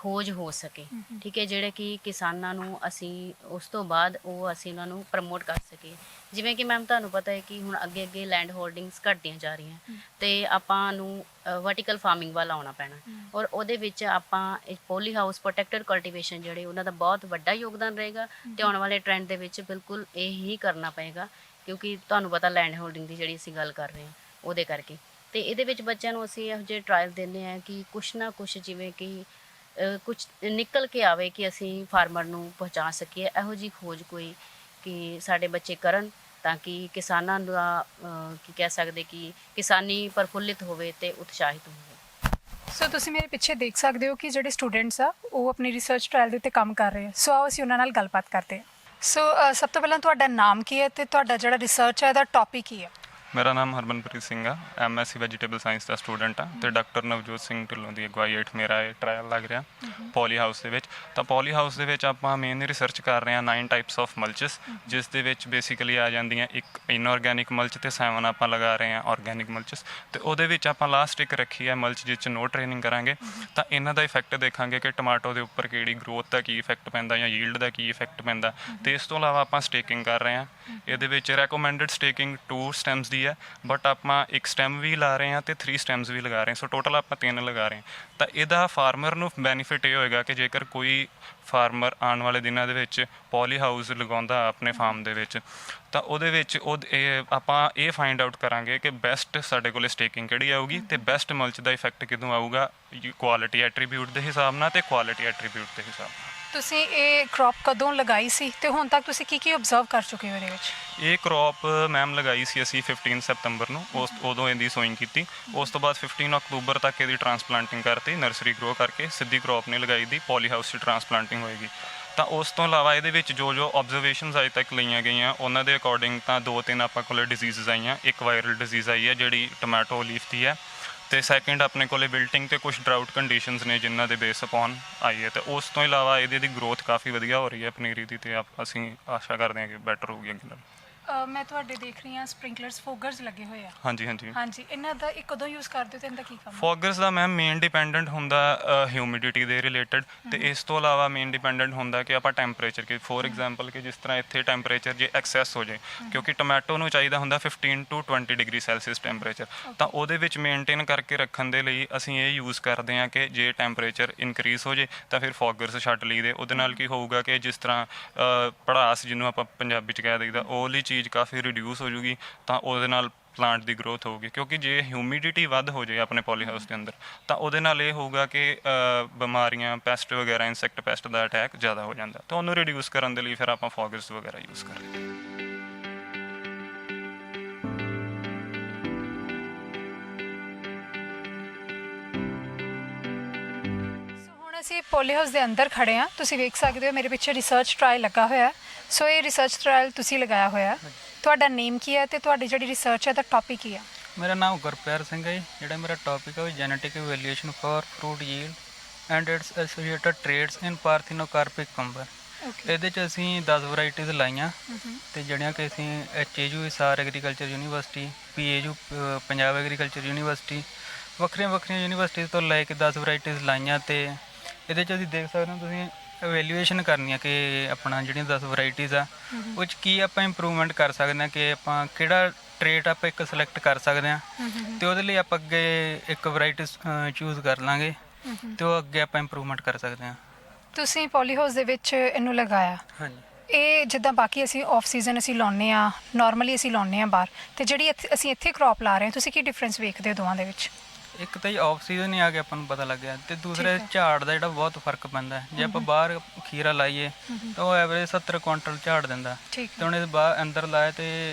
ਖੋਜ ਹੋ ਸਕੇ, ਠੀਕ ਹੈ, ਜਿਹੜੇ ਕਿ ਕਿਸਾਨਾਂ ਨੂੰ ਅਸੀਂ ਉਸ ਤੋਂ ਬਾਅਦ ਉਹ ਅਸੀਂ ਉਹਨਾਂ ਨੂੰ ਪ੍ਰਮੋਟ ਕਰ ਸਕੀਏ। ਜਿਵੇਂ ਕਿ ਮੈਮ ਤੁਹਾਨੂੰ ਪਤਾ ਹੈ ਕਿ ਹੁਣ ਅੱਗੇ ਅੱਗੇ ਲੈਂਡ ਹੋਲਡਿੰਗਸ ਘਟਦੀਆਂ ਜਾ ਰਹੀਆਂ ਤੇ ਆਪਾਂ ਨੂੰ ਵਰਟੀਕਲ ਫਾਰਮਿੰਗ ਵੱਲ ਆਉਣਾ ਪੈਣਾ, ਔਰ ਉਹਦੇ ਵਿੱਚ ਆਪਾਂ ਪੋਲੀ ਹਾਊਸ ਪ੍ਰੋਟੈਕਟਡ ਕਲਟੀਵੇਸ਼ਨ ਜਿਹੜੇ ਉਹਨਾਂ ਦਾ ਬਹੁਤ ਵੱਡਾ ਯੋਗਦਾਨ ਰਹੇਗਾ ਤੇ ਆਉਣ ਵਾਲੇ ਟ੍ਰੈਂਡ ਦੇ ਵਿੱਚ ਬਿਲਕੁਲ ਇਹ ਹੀ ਕਰਨਾ ਪਏਗਾ, ਕਿਉਂਕਿ ਤੁਹਾਨੂੰ ਪਤਾ ਲੈਂਡ ਹੋਲਡਿੰਗ ਦੀ ਜਿਹੜੀ ਅਸੀਂ ਗੱਲ ਕਰ ਰਹੇ ਹਾਂ ਉਹਦੇ ਕਰਕੇ। ਤੇ ਇਹਦੇ ਵਿੱਚ ਬੱਚਿਆਂ ਨੂੰ ਅਸੀਂ ਇਹੋ ਜਿਹੇ ਟਰਾਇਲ ਦਿੰਦੇ ਹਾਂ ਕਿ ਕੁਛ ਨਾ ਕੁਛ ਜਿਵੇਂ ਕਿ ਕੁਛ ਨਿਕਲ ਕੇ ਆਵੇ ਕਿ ਅਸੀਂ ਫਾਰਮਰ ਨੂੰ ਪਹੁੰਚਾ ਸਕੀਏ, ਇਹੋ ਜਿਹੀ ਖੋਜ ਕੋਈ ਕਿ ਸਾਡੇ ਬੱਚੇ ਕਰਨ ਤਾਂ ਕਿ ਕਿਸਾਨਾਂ ਦਾ ਕੀ ਕਹਿ ਸਕਦੇ ਕਿ ਕਿਸਾਨੀ ਪ੍ਰਫੁੱਲਿਤ ਹੋਵੇ ਤੇ ਉਤਸ਼ਾਹਿਤ ਹੋਵੇ। ਸੋ ਤੁਸੀਂ ਮੇਰੇ ਪਿੱਛੇ ਦੇਖ ਸਕਦੇ ਹੋ ਕਿ ਜਿਹੜੇ ਸਟੂਡੈਂਟਸ ਆ ਉਹ ਆਪਣੀ ਰਿਸਰਚ ਟ੍ਰਾਇਲ ਦੇ ਉੱਤੇ ਕੰਮ ਕਰ ਰਹੇ ਆ। ਸੋ ਆਓ ਅਸੀਂ ਉਹਨਾਂ ਨਾਲ ਗੱਲਬਾਤ ਕਰਦੇ ਹਾਂ। ਸੋ ਸਭ ਤੋਂ ਪਹਿਲਾਂ ਤੁਹਾਡਾ ਨਾਮ ਕੀ ਹੈ ਤੇ ਤੁਹਾਡਾ ਜਿਹੜਾ ਰਿਸਰਚ ਹੈ ਇਹਦਾ ਟੌਪਿਕ ਕੀ ਹੈ? ਮੇਰਾ ਨਾਮ ਹਰਮਨਪ੍ਰੀਤ ਸਿੰਘ ਆ, MSc ਵੈਜੀਟੇਬਲ ਸਾਇੰਸ ਦਾ ਸਟੂਡੈਂਟ ਆ ਤੇ ਡਾਕਟਰ ਨਵਜੋਤ ਸਿੰਘ ਢਿੱਲੋਂ ਦੀ ਅਗਵਾਈ ਹੇਠ ਮੇਰਾ ਇਹ ਟ੍ਰਾਇਲ ਲੱਗ ਰਿਹਾ ਪੋਲੀ ਹਾਊਸ ਦੇ ਵਿੱਚ। ਤਾਂ ਪੋਲੀ ਹਾਊਸ ਦੇ ਵਿੱਚ ਆਪਾਂ ਮੇਨ ਰਿਸਰਚ ਕਰ ਰਹੇ ਹਾਂ 9 ਟਾਈਪਸ ਆਫ ਮਲਚਸ, ਜਿਸ ਦੇ ਵਿੱਚ ਬੇਸਿਕਲੀ ਆ ਜਾਂਦੀਆਂ ਇੱਕ ਇਨਆਰਗੈਨਿਕ ਮਲਚ ਤੇ 7 ਆਪਾਂ ਲਗਾ ਰਹੇ ਹਾਂ ਆਰਗੈਨਿਕ ਮਲਚਸ। ਤੇ ਉਹਦੇ ਵਿੱਚ ਆਪਾਂ ਲਾਸਟ ਇੱਕ ਰੱਖੀ ਹੈ ਮਲਚ ਜਿਸ 'ਚ ਨੋ ਟ੍ਰੇਨਿੰਗ ਕਰਾਂਗੇ। ਤਾਂ ਇਹਨਾਂ ਦਾ ਇਫੈਕਟ ਦੇਖਾਂਗੇ ਕਿ ਟਮਾਟੋ ਦੇ ਉੱਪਰ ਕਿਹੜੀ ਗਰੋਥ ਦਾ ਕੀ ਇਫੈਕਟ ਪੈਂਦਾ ਜਾਂ ਯੀਲਡ ਦਾ ਕੀ ਇਫੈਕਟ ਪੈਂਦਾ। ਤੇ ਇਸ ਤੋਂ ਇਲਾਵਾ ਆਪਾਂ ਸਟੇਕਿੰਗ ਕਰ ਰਹੇ ਹਾਂ। ਇਹਦੇ ਵਿੱਚ ਰੈਕਮੈਂਡਡ ਸਟੇਕਿੰਗ 2 ਸਟੈਮਸ ਦੀ ਹੈ, ਬਟ ਆਪਾਂ ਇੱਕ ਸਟੈਮ ਵੀ ਲਾ ਰਹੇ ਹਾਂ ਤੇ 3 ਸਟੈਮਸ ਵੀ ਲਗਾ ਰਹੇ ਹਾਂ। ਸੋ ਟੋਟਲ ਆਪਾਂ 3 ਲਗਾ ਰਹੇ ਹਾਂ। ਤਾਂ ਇਹਦਾ ਫਾਰਮਰ ਨੂੰ ਬੈਨੀਫਿਟ ਇਹ ਹੋਏਗਾ ਕਿ ਜੇਕਰ ਕੋਈ ਫਾਰਮਰ ਆਉਣ ਵਾਲੇ ਦਿਨਾਂ ਦੇ ਵਿੱਚ ਪੋਲੀ ਹਾਊਸ ਲਗਾਉਂਦਾ ਆਪਣੇ ਫਾਰਮ ਦੇ ਵਿੱਚ, ਤਾਂ ਉਹਦੇ ਵਿੱਚ ਆਪਾਂ ਇਹ ਫਾਈਂਡ ਆਊਟ ਕਰਾਂਗੇ ਕਿ ਬੈਸਟ ਸਾਡੇ ਕੋਲ ਸਟੇਕਿੰਗ ਕਿਹੜੀ ਆਊਗੀ ਤੇ ਬੈਸਟ ਮਲਚ ਦਾ ਇਫੈਕਟ ਕਿਦੋਂ ਆਊਗਾ, ਕੁਆਲਿਟੀ ਐਟਰੀਬਿਊਟ ਦੇ ਹਿਸਾਬ ਨਾਲ ਤੇ ਕੁਆਲਿਟੀ ਐਟਰੀਬਿਊਟ ਦੇ ਹਿਸਾਬ ਨਾਲ। ਤੁਸੀਂ ਇਹ ਕ੍ਰੌਪ ਕਦੋਂ ਲਗਾਈ ਸੀ ਤੇ ਹੁਣ ਤੱਕ ਤੁਸੀਂ ਕੀ ਕੀ ਆਬਜ਼ਰਵ ਕਰ ਚੁੱਕੇ ਹੋ ਇਹਦੇ ਵਿੱਚ? ਇਹ ਕ੍ਰੌਪ ਮੈਮ ਲਗਾਈ ਸੀ ਅਸੀਂ 15 ਸਤੰਬਰ ਨੂੰ, ਉਦੋਂ ਇਹਦੀ ਸੋਇੰਗ ਕੀਤੀ। ਉਸ ਤੋਂ ਬਾਅਦ 15 ਅਕਤੂਬਰ ਤੱਕ ਇਹਦੀ ਟਰਾਂਸਪਲਾਂਟਿੰਗ ਕਰਤੀ, ਨਰਸਰੀ ਗਰੋ ਕਰਕੇ ਸਿੱਧੀ ਕ੍ਰੌਪ ਨਹੀਂ ਲਗਾਈ ਦੀ, ਪੋਲੀ ਹਾਊਸ 'ਚ ਟਰਾਂਸਪਲਾਂਟਿੰਗ ਹੋਏਗੀ। ਤਾਂ ਉਸ ਤੋਂ ਇਲਾਵਾ ਇਹਦੇ ਵਿੱਚ ਜੋ ਆਬਜ਼ਰਵੇਸ਼ਨਸ ਅਜੇ ਤੱਕ ਲਈਆਂ ਗਈਆਂ ਉਹਨਾਂ ਦੇ ਅਕੋਰਡਿੰਗ ਤਾਂ 2-3 ਆਪਾਂ ਕੋਲ ਡਿਜ਼ੀਜ਼ਸ ਆਈਆਂ। ਇੱਕ ਵਾਇਰਲ ਡਿਜ਼ੀਜ਼ ਆਈ ਹੈ ਜਿਹੜੀ ਟੋਮੈਟੋ ਲੀਫ ਦੀ ਹੈ, ਤੇ ਸੈਕਿੰਡ ਆਪਣੇ ਕੋਲੇ ਵਿਲਟਿੰਗ ਤੇ ਕੁਝ ਡਰਾਊਟ ਕੰਡੀਸ਼ਨਸ ਨੇ ਜਿਨ੍ਹਾਂ ਦੇ ਬੇਸ ਅਪਨ ਆਈ ਹੈ। ਤੇ ਉਸ ਤੋਂ ਇਲਾਵਾ ਇਹਦੀ ਗਰੋਥ ਕਾਫੀ ਵਧੀਆ ਹੋ ਰਹੀ ਹੈ ਪਨੀਰੀ ਦੀ, ਤੇ ਅਸੀਂ ਆਸ਼ਾ ਕਰਦੇ ਹਾਂ ਕਿ ਬੈਟਰ ਹੋਊਗੀ ਅੱਗੇ ਨਾਲ। ਮੈਂ ਤੁਹਾਡੇ ਦੇਖ ਰਹੀ ਹਾਂ ਸਪ੍ਰਿੰਕਲਰਸ ਫੋਗਰਸ ਲੱਗੇ ਹੋਏ ਆ। ਹਾਂਜੀ ਇਹਨਾਂ ਦਾ ਇੱਕ ਕਦੋਂ ਯੂਜ਼ ਕਰਦੇ ਹੋ ਤੇ ਇਹਦਾ ਕੀ ਕੰਮ ਹੈ? ਫੋਗਰਸ ਦਾ ਮੈਮ ਮੇਨ ਡਿਪੈਂਡੈਂਟ ਹੁੰਦਾ ਹਿਊਮਿਡਿਟੀ ਦੇ ਰਿਲੇਟਡ, ਤੇ ਇਸ ਤੋਂ ਇਲਾਵਾ ਮੇਨ ਡਿਪੈਂਡੈਂਟ ਹੁੰਦਾ ਕਿ ਆਪਾਂ ਟੈਂਪਰੇਚਰ ਕਿ ਫੋਰ ਐਗਜ਼ਾਮਪਲ ਕਿ ਜਿਸ ਤਰ੍ਹਾਂ ਇੱਥੇ ਟੈਂਪਰੇਚਰ ਜੇ ਐਕਸੈਸ ਹੋ ਜਾਏ, ਕਿਉਂਕਿ ਟੋਮੈਟੋ ਨੂੰ ਚਾਹੀਦਾ ਹੁੰਦਾ 15 to 20 ਡਿਗਰੀ ਸੈਲਸੀਅਸ ਟੈਂਪਰੇਚਰ, ਤਾਂ ਉਹਦੇ ਵਿੱਚ ਮੇਨਟੇਨ ਕਰਕੇ ਰੱਖਣ ਦੇ ਲਈ ਅਸੀਂ ਇਹ ਯੂਜ਼ ਕਰਦੇ ਹਾਂ ਕਿ ਜੇ ਟੈਂਪਰੇਚਰ ਇਨਕਰੀਜ਼ ਹੋ ਜਾਏ ਤਾਂ ਫਿਰ ਫੋਗਰਸ ਛੱਡ ਲਈਦੇ। ਉਹਦੇ ਨਾਲ ਕੀ ਹੋਊਗਾ ਕਿ ਜਿਸ ਤਰ੍ਹਾਂ ਪੜਾਸ ਜਿਹਨੂੰ ਆਪਾਂ ਪੰਜਾਬੀ 'ਚ ਕਹਿ ਦਈਦਾ, ਉਹ ਵਾਲੀ ਚੀਜ਼ ਕਾਫੀ ਰਿਡਿਊਸ ਹੋ ਜੂਗੀ, ਤਾਂ ਉਹਦੇ ਨਾਲ ਪਲਾਂਟ ਦੀ ਗਰੋਥ ਹੋਊਗੀ। ਕਿਉਂਕਿ ਜੇ ਹਿਊਮਿਡਿਟੀ ਵੱਧ ਹੋ ਜਾਏ ਆਪਣੇ ਪੋਲੀ ਹਾਊਸ ਦੇ ਅੰਦਰ ਤਾਂ ਉਹਦੇ ਨਾਲ ਇਹ ਹੋਊਗਾ ਕਿ ਬਿਮਾਰੀਆਂ, ਪੈਸਟ ਵਗੈਰਾ, ਇਨਸੈਕਟ ਪੈਸਟ ਦਾ ਅਟੈਕ ਜ਼ਿਆਦਾ ਹੋ ਜਾਂਦਾ। ਤਾਂ ਉਹਨੂੰ ਰਿਡਿਊਸ ਕਰਨ ਦੇ ਲਈ ਫਿਰ ਆਪਾਂ ਫੋਗਰਸ ਵਗੈਰਾ ਯੂਜ਼ ਕਰਦੇ ਹਾਂ। ਅਸੀਂ ਪੋਲੀ ਹਾਊਸ ਦੇ ਅੰਦਰ ਖੜੇ ਹਾਂ, ਤੁਸੀਂ ਵੇਖ ਸਕਦੇ ਹੋ ਮੇਰੇ ਪਿੱਛੇ ਰਿਸਰਚ ਟਰਾਇਲ ਲੱਗਾ ਹੋਇਆ। ਸੋ ਇਹ ਰਿਸਰਚ ਟਰਾਇਲ ਤੁਸੀਂ ਲਗਾਇਆ ਹੋਇਆ। ਤੁਹਾਡਾ ਨੇਮ ਕੀ ਹੈ ਤੇ ਤੁਹਾਡੀ ਜਿਹੜੀ ਰਿਸਰਚ ਹੈ ਦਾ ਟੌਪਿਕ ਕੀ ਹੈ? ਮੇਰਾ ਨਾਮ ਗੁਰਪਿਆਰ ਸਿੰਘ ਹੈ। ਜਿਹੜਾ ਮੇਰਾ ਟੌਪਿਕ ਹੈ ਉਹ genetic evaluation for fruit yield and its associated traits in parthenocarpic cucumber. ਇਹਦੇ 'ਚ ਅਸੀਂ 10 ਵੈਰਾਈਟੀਜ਼ ਲਾਈਆਂ ਤੇ ਜਿਹੜੀਆਂ ਕਿ ਅਸੀਂ HAU Hisar agriculture university, PAU Punjab agriculture university, ਵੱਖਰੀਆਂ ਯੂਨੀਵਰਸਿਟੀਜ਼ ਤੋਂ ਲੈ ਕੇ 10 ਵੈਰਾਈਟੀਜ਼ ਲਾਈਆਂ। ਤੇ ਇਹਦੇ 'ਚ ਅਸੀਂ ਦੇਖ ਸਕਦੇ ਹੋ ਤੁਸੀਂ ਇਵੈਲੂਏਸ਼ਨ ਕਰਨੀ ਆ ਕਿ ਆਪਣਾ ਜਿਹੜੀਆਂ 10 ਵੈਰਾਈਟੀਜ਼ ਆ ਉਹ 'ਚ ਕੀ ਆਪਾਂ ਇੰਪਰੂਵਮੈਂਟ ਕਰ ਸਕਦੇ ਹਾਂ, ਕਿ ਆਪਾਂ ਕਿਹੜਾ ਟ੍ਰੇਟ ਆਪਾਂ ਇੱਕ ਸਿਲੈਕਟ ਕਰ ਸਕਦੇ ਹਾਂ ਤੇ ਉਹਦੇ ਲਈ ਆਪਾਂ ਅੱਗੇ ਇੱਕ ਵੈਰਾਈਟੀ ਚੂਜ਼ ਕਰ ਲਾਂਗੇ ਤੇ ਉਹ ਅੱਗੇ ਆਪਾਂ ਇੰਪਰੂਵਮੈਂਟ ਕਰ ਸਕਦੇ ਹਾਂ। ਤੁਸੀਂ ਪੋਲੀ ਹਾਊਸ ਦੇ ਵਿੱਚ ਇਹਨੂੰ ਲਗਾਇਆ। ਹਾਂਜੀ, ਇਹ ਜਿੱਦਾਂ ਬਾਕੀ ਅਸੀਂ ਆਫ ਸੀਜ਼ਨ ਅਸੀਂ ਲਾਉਂਦੇ ਆ, ਨਾਰਮਲੀ ਅਸੀਂ ਲਾਉਂਦੇ ਆ ਬਾਹਰ, ਤੇ ਜਿਹੜੀ ਅਸੀਂ ਇੱਥੇ ਕ੍ਰੌਪ ਲਾ ਰਹੇ ਹਾਂ, ਤੁਸੀਂ ਕੀ ਡਿਫਰੈਂਸ ਵੇਖਦੇ ਹੋ ਦੋਵਾਂ ਦੇ ਵਿੱਚ? ਇੱਕ ਤਾਂ ਆਫ ਸੀਜ਼ਨ ਹੀ ਆ ਕੇ ਆਪਾਂ ਨੂੰ ਪਤਾ ਲੱਗ ਗਿਆ, ਤੇ ਦੂਸਰੇ ਝਾੜ ਦਾ ਜਿਹੜਾ ਬਹੁਤ ਫਰਕ ਪੈਂਦਾ। ਜੇ ਆਪਾਂ ਬਾਹਰ ਖੀਰਾ ਲਾਈਏ ਤਾਂ ਉਹ ਐਵਰੇਜ 70 ਕੁਇੰਟਲ ਝਾੜ ਦਿੰਦਾ, ਤੇ ਹੁਣ ਇਹ ਬਾਹਰ ਅੰਦਰ ਲਾਇਆ ਤੇ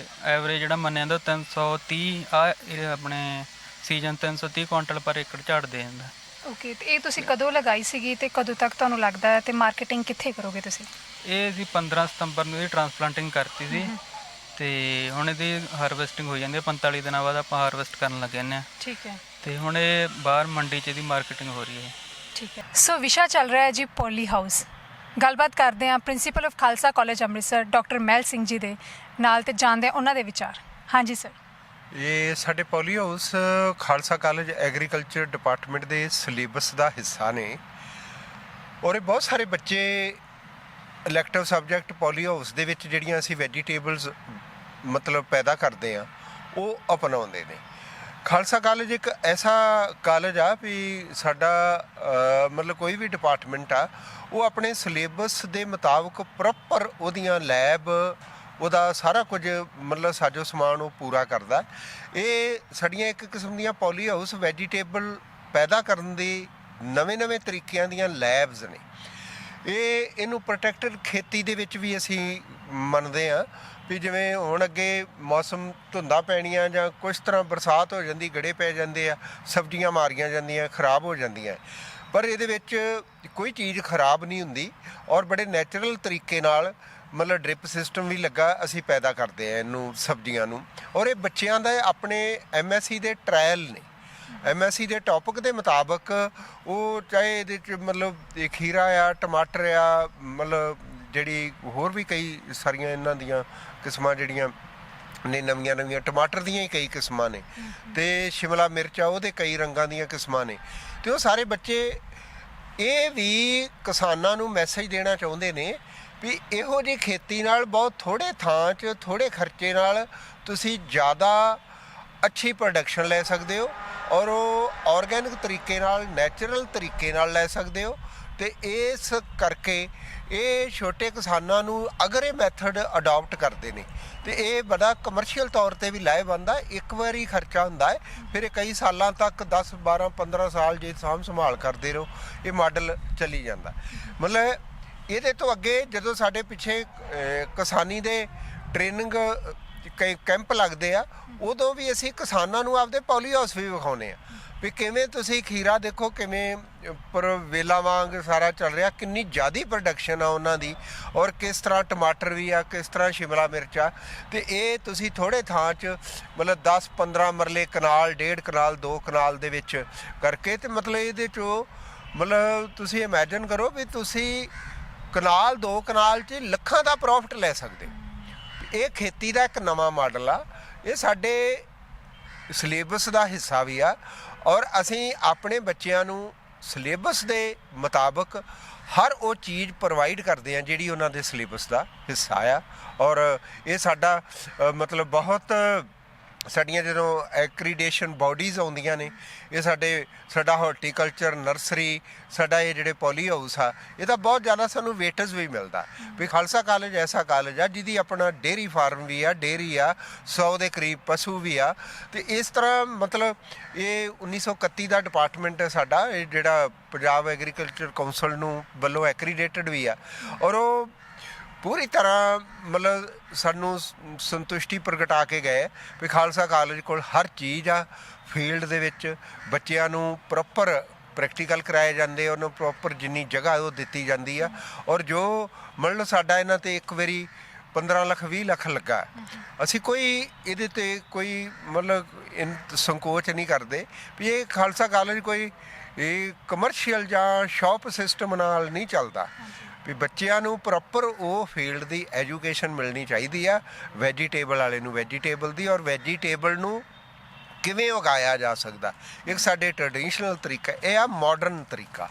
ਐਵਰੇਜ ਜਿਹੜਾ ਮੰਨਿਆ ਜਾਂਦਾ 330 ਆ ਆਪਣੇ ਸੀਜ਼ਨ 330 ਕੁਇੰਟਲ ਪਰ ਏਕੜ ਝਾੜ ਦੇ ਜਾਂਦਾ। ਓਕੇ, ਤੇ ਇਹ ਤੁਸੀਂ ਕਦੋਂ ਲਗਾਈ ਸੀਗੀ ਤੇ ਕਦੋਂ ਤੱਕ ਤੁਹਾਨੂੰ ਲੱਗਦਾ ਹੈ ਤੇ ਮਾਰਕੀਟਿੰਗ ਕਿੱਥੇ ਕਰੋਗੇ ਤੁਸੀਂ? ਇਹ ਅਸੀਂ 15 ਸਤੰਬਰ ਨੂੰ ਇਹ ਟਰਾਂਸਪਲਾਂਟਿੰਗ ਕਰਤੀ ਸੀ ਤੇ ਹੁਣ ਇਹਦੀ ਹਾਰਵੈਸਟਿੰਗ ਹੋ ਜਾਂਦੀ ਹੈ। 45 ਦਿਨਾਂ ਬਾਅਦ ਆਪਾਂ ਹਾਰਵੈਸਟ ਕਰਨ ਲੱਗ ਜਾਂਦੇ ਹਾਂ। ਠੀਕ ਹੈ। ਤੇ ਹੁਣ ਇਹ ਬਾਹਰ ਮੰਡੀ 'ਚ ਇਹਦੀ ਮਾਰਕੀਟਿੰਗ ਹੋ ਰਹੀ ਹੈ। ਠੀਕ ਹੈ। ਸੋ ਵਿਸ਼ਾ ਚੱਲ ਰਿਹਾ ਹੈ ਜੀ ਪੋਲੀ ਹਾਊਸ। ਗੱਲਬਾਤ ਕਰਦੇ ਹਾਂ principal of Khalsa college Amritsar doctor Mahal Singh ji ਦੇ ਨਾਲ ਤੇ ਜਾਣਦੇ ਹਾਂ ਉਹਨਾਂ ਦੇ ਵਿਚਾਰ। ਹਾਂਜੀ ਸਰ। ਇਹ ਸਾਡੇ poly house Khalsa college agriculture department ਦੇ ਸਿਲੇਬਸ ਦਾ ਹਿੱਸਾ ਨੇ। ਔਰ ਇਹ ਬਹੁਤ ਸਾਰੇ ਬੱਚੇ ਇਲੈਕਟਿਵ ਸਬਜੈਕਟ ਪੋਲੀ ਹਾਊਸ ਦੇ ਵਿੱਚ ਜਿਹੜੀਆਂ ਅਸੀਂ ਵੈਜੀਟੇਬਲਸ ਮਤਲਬ ਪੈਦਾ ਕਰਦੇ ਆ ਉਹ ਅਪਣਾਉਂਦੇ ਨੇ। ਖਾਲਸਾ ਕਾਲਜ ਇੱਕ ਐਸਾ ਕਾਲਜ ਆ ਵੀ ਸਾਡਾ ਮਤਲਬ ਕੋਈ ਵੀ ਡਿਪਾਰਟਮੈਂਟ ਆ ਉਹ ਆਪਣੇ ਸਿਲੇਬਸ ਦੇ ਮੁਤਾਬਕ ਪ੍ਰੋਪਰ ਉਹਦੀਆਂ ਲੈਬ ਉਹਦਾ ਸਾਰਾ ਕੁਝ ਮਤਲਬ ਸਾਜੋ ਸਮਾਨ ਉਹ ਪੂਰਾ ਕਰਦਾ। ਇਹ ਸਾਡੀਆਂ ਇੱਕ ਕਿਸਮ ਦੀਆਂ ਪੋਲੀ ਹਾਊਸ ਵੈਜੀਟੇਬਲ ਪੈਦਾ ਕਰਨ ਦੇ ਨਵੇਂ ਤਰੀਕਿਆਂ ਦੀਆਂ ਲੈਬਸ ਨੇ। ਇਹਨੂੰ ਪ੍ਰੋਟੈਕਟਡ ਖੇਤੀ ਦੇ ਵਿੱਚ ਵੀ ਅਸੀਂ ਮੰਨਦੇ ਹਾਂ ਵੀ ਜਿਵੇਂ ਹੁਣ ਅੱਗੇ ਮੌਸਮ ਧੁੰਦਾਂ ਪੈਣੀਆਂ ਜਾਂ ਕੁਛ ਤਰ੍ਹਾਂ ਬਰਸਾਤ ਹੋ ਜਾਂਦੀ, ਗੜੇ ਪੈ ਜਾਂਦੇ ਆ, ਸਬਜ਼ੀਆਂ ਮਾਰੀਆਂ ਜਾਂਦੀਆਂ, ਖਰਾਬ ਹੋ ਜਾਂਦੀਆਂ, ਪਰ ਇਹਦੇ ਵਿੱਚ ਕੋਈ ਚੀਜ਼ ਖਰਾਬ ਨਹੀਂ ਹੁੰਦੀ ਔਰ ਬੜੇ ਨੈਚੁਰਲ ਤਰੀਕੇ ਨਾਲ ਮਤਲਬ ਡ੍ਰਿਪ ਸਿਸਟਮ ਵੀ ਲੱਗਾ, ਅਸੀਂ ਪੈਦਾ ਕਰਦੇ ਆ ਇਹਨੂੰ ਸਬਜ਼ੀਆਂ ਨੂੰ। ਔਰ ਇਹ ਬੱਚਿਆਂ ਦਾ ਆਪਣੇ MSc ਦੇ ਟਰਾਇਲ ਨੇ। MSc ਦੇ ਟੌਪਿਕ ਦੇ ਮੁਤਾਬਕ ਉਹ ਚਾਹੇ ਇਹਦੇ 'ਚ ਮਤਲਬ ਖੀਰਾ ਆ, ਟਮਾਟਰ ਆ, ਮਤਲਬ ਜਿਹੜੀ ਹੋਰ ਵੀ ਕਈ ਸਾਰੀਆਂ ਇਹਨਾਂ ਦੀਆਂ ਕਿਸਮਾਂ ਜਿਹੜੀਆਂ ਨੇ, ਨਵੀਆਂ ਟਮਾਟਰ ਦੀਆਂ ਹੀ ਕਈ ਕਿਸਮਾਂ ਨੇ, ਅਤੇ ਸ਼ਿਮਲਾ ਮਿਰਚ ਆ ਉਹਦੇ ਕਈ ਰੰਗਾਂ ਦੀਆਂ ਕਿਸਮਾਂ ਨੇ। ਅਤੇ ਉਹ ਸਾਰੇ ਬੱਚੇ ਇਹ ਵੀ ਕਿਸਾਨਾਂ ਨੂੰ ਮੈਸੇਜ ਦੇਣਾ ਚਾਹੁੰਦੇ ਨੇ ਵੀ ਇਹੋ ਜਿਹੀ ਖੇਤੀ ਨਾਲ ਬਹੁਤ ਥੋੜ੍ਹੇ ਥਾਂ 'ਚ ਥੋੜ੍ਹੇ ਖਰਚੇ ਨਾਲ ਤੁਸੀਂ ਜ਼ਿਆਦਾ ਅੱਛੀ ਪ੍ਰੋਡਕਸ਼ਨ ਲੈ ਸਕਦੇ ਹੋ ਔਰ ਉਹ ਆਰਗੈਨਿਕ ਤਰੀਕੇ ਨਾਲ, ਨੈਚੁਰਲ ਤਰੀਕੇ ਨਾਲ ਲੈ ਸਕਦੇ ਹੋ। ਅਤੇ ਇਸ ਕਰਕੇ ਇਹ ਛੋਟੇ ਕਿਸਾਨਾਂ ਨੂੰ ਅਗਰ ਇਹ ਮੈਥਡ ਅਡਾਪਟ ਕਰਦੇ ਨੇ ਅਤੇ ਇਹ ਬੜਾ ਕਮਰਸ਼ੀਅਲ ਤੌਰ 'ਤੇ ਵੀ ਲਾਹੇਵੰਦ ਆ। ਇੱਕ ਵਾਰੀ ਖਰਚਾ ਹੁੰਦਾ ਹੈ, ਫਿਰ ਇਹ ਕਈ ਸਾਲਾਂ ਤੱਕ 10, 12, 15 ਸਾਲ ਜੇ ਸਾਂਭ ਸੰਭਾਲ ਕਰਦੇ ਰਹੋ ਇਹ ਮਾਡਲ ਚੱਲੀ ਜਾਂਦਾ। ਮਤਲਬ ਇਹਦੇ ਤੋਂ ਅੱਗੇ ਜਦੋਂ ਸਾਡੇ ਪਿੱਛੇ ਕਿਸਾਨੀ ਦੇ ਟ੍ਰੇਨਿੰਗ ਕਈ ਕੈਂਪ ਲੱਗਦੇ ਆ, ਉਦੋਂ ਵੀ ਅਸੀਂ ਕਿਸਾਨਾਂ ਨੂੰ ਆਪਦੇ ਪੋਲੀ ਹਾਊਸ ਵੀ ਵਿਖਾਉਂਦੇ ਆ ਵੀ ਕਿਵੇਂ ਤੁਸੀਂ ਖੀਰਾ ਦੇਖੋ ਕਿਵੇਂ ਉੱਪਰ ਵੇਲਾ ਵਾਂਗ ਸਾਰਾ ਚੱਲ ਰਿਹਾ, ਕਿੰਨੀ ਜ਼ਿਆਦਾ ਪ੍ਰੋਡਕਸ਼ਨ ਆ ਉਹਨਾਂ ਦੀ, ਔਰ ਕਿਸ ਤਰ੍ਹਾਂ ਟਮਾਟਰ ਵੀ ਆ, ਕਿਸ ਤਰ੍ਹਾਂ ਸ਼ਿਮਲਾ ਮਿਰਚ ਆ। ਅਤੇ ਇਹ ਤੁਸੀਂ ਥੋੜ੍ਹੇ ਥਾਂ 'ਚ ਮਤਲਬ 10-15 ਮਰਲੇ ਕਨਾਲ, 1.5 ਕਨਾਲ, 2 ਕਨਾਲ ਦੇ ਵਿੱਚ ਕਰਕੇ, ਅਤੇ ਮਤਲਬ ਇਹਦੇ 'ਚੋਂ ਮਤਲਬ ਤੁਸੀਂ ਇਮੈਜਨ ਕਰੋ ਵੀ ਤੁਸੀਂ ਕਨਾਲ 2 ਕਨਾਲ 'ਚ ਲੱਖਾਂ ਦਾ ਪ੍ਰੋਫਿਟ ਲੈ ਸਕਦੇ। ਇਹ ਖੇਤੀ ਦਾ ਇੱਕ ਨਵਾਂ ਮਾਡਲ ਆ, ਇਹ ਸਾਡੇ ਸਿਲੇਬਸ ਦਾ ਹਿੱਸਾ ਵੀ ਆ ਔਰ ਅਸੀਂ ਆਪਣੇ ਬੱਚਿਆਂ ਨੂੰ ਸਿਲੇਬਸ ਦੇ ਮੁਤਾਬਕ ਹਰ ਉਹ ਚੀਜ਼ ਪ੍ਰੋਵਾਈਡ ਕਰਦੇ ਹਾਂ ਜਿਹੜੀ ਉਹਨਾਂ ਦੇ ਸਿਲੇਬਸ ਦਾ ਹਿੱਸਾ ਆ। ਔਰ ਇਹ ਸਾਡਾ ਮਤਲਬ ਬਹੁਤ ਸਾਡੀਆਂ ਜਦੋਂ ਐਕਰੀਡੇਸ਼ਨ ਬਾਡੀਜ਼ ਆਉਂਦੀਆਂ ਨੇ, ਇਹ ਸਾਡਾ ਹਾਰਟੀਕਲਚਰ, ਨਰਸਰੀ, ਸਾਡਾ ਇਹ ਜਿਹੜੇ ਪੋਲੀ ਹਾਊਸ ਆ, ਇਹਦਾ ਬਹੁਤ ਜ਼ਿਆਦਾ ਸਾਨੂੰ ਵੇਟੇਜ ਵੀ ਮਿਲਦਾ ਵੀ ਖਾਲਸਾ ਕਾਲਜ ਐਸਾ ਕਾਲਜ ਆ ਜਿਹਦੀ ਆਪਣਾ ਡੇਅਰੀ ਫਾਰਮ ਵੀ ਆ, ਡੇਅਰੀ ਆ, 100 ਦੇ ਕਰੀਬ ਪਸ਼ੂ ਵੀ ਆ। ਅਤੇ ਇਸ ਤਰ੍ਹਾਂ ਮਤਲਬ ਇਹ 1931 ਦਾ ਡਿਪਾਰਟਮੈਂਟ ਹੈ ਸਾਡਾ, ਇਹ ਜਿਹੜਾ ਪੰਜਾਬ ਐਗਰੀਕਲਚਰ ਕੌਂਸਲ ਨੂੰ ਵੱਲੋਂ ਐਕਰੀਡੇਟਡ ਵੀ ਆ ਔਰ ਉਹ ਪੂਰੀ ਤਰ੍ਹਾਂ ਮਤਲਬ ਸਾਨੂੰ ਸੰਤੁਸ਼ਟੀ ਪ੍ਰਗਟਾ ਕੇ ਗਏ ਵੀ ਖਾਲਸਾ ਕਾਲਜ ਕੋਲ ਹਰ ਚੀਜ਼ ਆ। ਫੀਲਡ ਦੇ ਵਿੱਚ ਬੱਚਿਆਂ ਨੂੰ ਪ੍ਰੋਪਰ ਪ੍ਰੈਕਟੀਕਲ ਕਰਾਏ ਜਾਂਦੇ, ਉਹਨੂੰ ਪ੍ਰੋਪਰ ਜਿੰਨੀ ਜਗ੍ਹਾ ਉਹ ਦਿੱਤੀ ਜਾਂਦੀ ਆ। ਔਰ ਜੋ ਮਤਲਬ ਸਾਡਾ ਇਹਨਾਂ 'ਤੇ ਇੱਕ ਵਾਰੀ 15 ਲੱਖ 20 ਲੱਖ ਲੱਗਾ, ਅਸੀਂ ਕੋਈ ਇਹਦੇ 'ਤੇ ਕੋਈ ਮਤਲਬ ਸੰਕੋਚ ਨਹੀਂ ਕਰਦੇ ਵੀ ਇਹ ਖਾਲਸਾ ਕਾਲਜ ਕੋਈ ਇਹ ਕਮਰਸ਼ੀਅਲ ਜਾਂ ਸ਼ੌਪ ਸਿਸਟਮ ਨਾਲ ਨਹੀਂ ਚੱਲਦਾ ਵੀ ਬੱਚਿਆਂ ਨੂੰ ਪ੍ਰੋਪਰ ਉਹ ਫੀਲਡ ਦੀ ਐਜੂਕੇਸ਼ਨ ਮਿਲਣੀ ਚਾਹੀਦੀ ਆ। ਵੈਜੀਟੇਬਲ ਵਾਲੇ ਨੂੰ ਵੈਜੀਟੇਬਲ ਦੀ, ਔਰ ਵੈਜੀਟੇਬਲ ਨੂੰ ਕਿਵੇਂ ਉਗਾਇਆ ਜਾ ਸਕਦਾ, ਇੱਕ ਸਾਡੇ ਟ੍ਰੈਡੀਸ਼ਨਲ ਤਰੀਕਾ, ਇਹ ਆ ਮਾਡਰਨ ਤਰੀਕਾ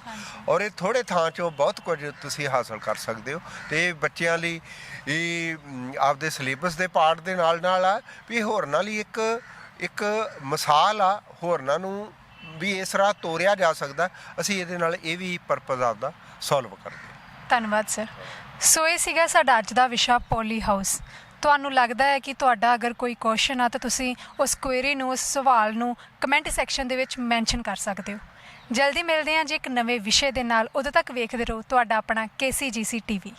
ਔਰ ਇਹ ਥੋੜ੍ਹੇ ਥਾਂ 'ਚੋਂ ਬਹੁਤ ਕੁਝ ਤੁਸੀਂ ਹਾਸਲ ਕਰ ਸਕਦੇ ਹੋ। ਅਤੇ ਬੱਚਿਆਂ ਲਈ ਇਹ ਆਪਦੇ ਸਿਲੇਬਸ ਦੇ ਪਾਰਟ ਦੇ ਨਾਲ ਆ ਵੀ ਹੋਰਨਾਂ ਲਈ ਇੱਕ ਮਿਸਾਲ ਆ, ਹੋਰਨਾਂ ਨੂੰ ਵੀ ਇਸ ਰਾਹ ਤੋਰਿਆ ਜਾ ਸਕਦਾ। ਅਸੀਂ ਇਹਦੇ ਨਾਲ ਇਹ ਵੀ ਪਰਪਸ ਆਪਦਾ ਸੋਲਵ ਕਰਦੇ ਹਾਂ। ਧੰਨਵਾਦ ਸਰ। ਸੋ ਇਹ ਸੀਗਾ ਸਾਡਾ ਅੱਜ ਦਾ ਵਿਸ਼ਾ ਪੋਲੀ ਹਾਊਸ। ਤੁਹਾਨੂੰ ਲੱਗਦਾ ਹੈ ਕਿ ਤੁਹਾਡਾ ਅਗਰ ਕੋਈ ਕੁਐਸਚਨ ਆ ਤਾਂ ਤੁਸੀਂ ਉਸ ਕੁਐਰੀ ਨੂੰ, ਉਸ ਸਵਾਲ ਨੂੰ ਕਮੈਂਟ ਸੈਕਸ਼ਨ ਦੇ ਵਿੱਚ ਮੈਂਸ਼ਨ ਕਰ ਸਕਦੇ ਹੋ। ਜਲਦੀ ਮਿਲਦੇ ਹਾਂ ਜੀ ਇੱਕ ਨਵੇਂ ਵਿਸ਼ੇ ਦੇ ਨਾਲ। ਉਦੋਂ ਤੱਕ ਵੇਖਦੇ ਰਹੋ ਤੁਹਾਡਾ ਆਪਣਾ KCGC TV।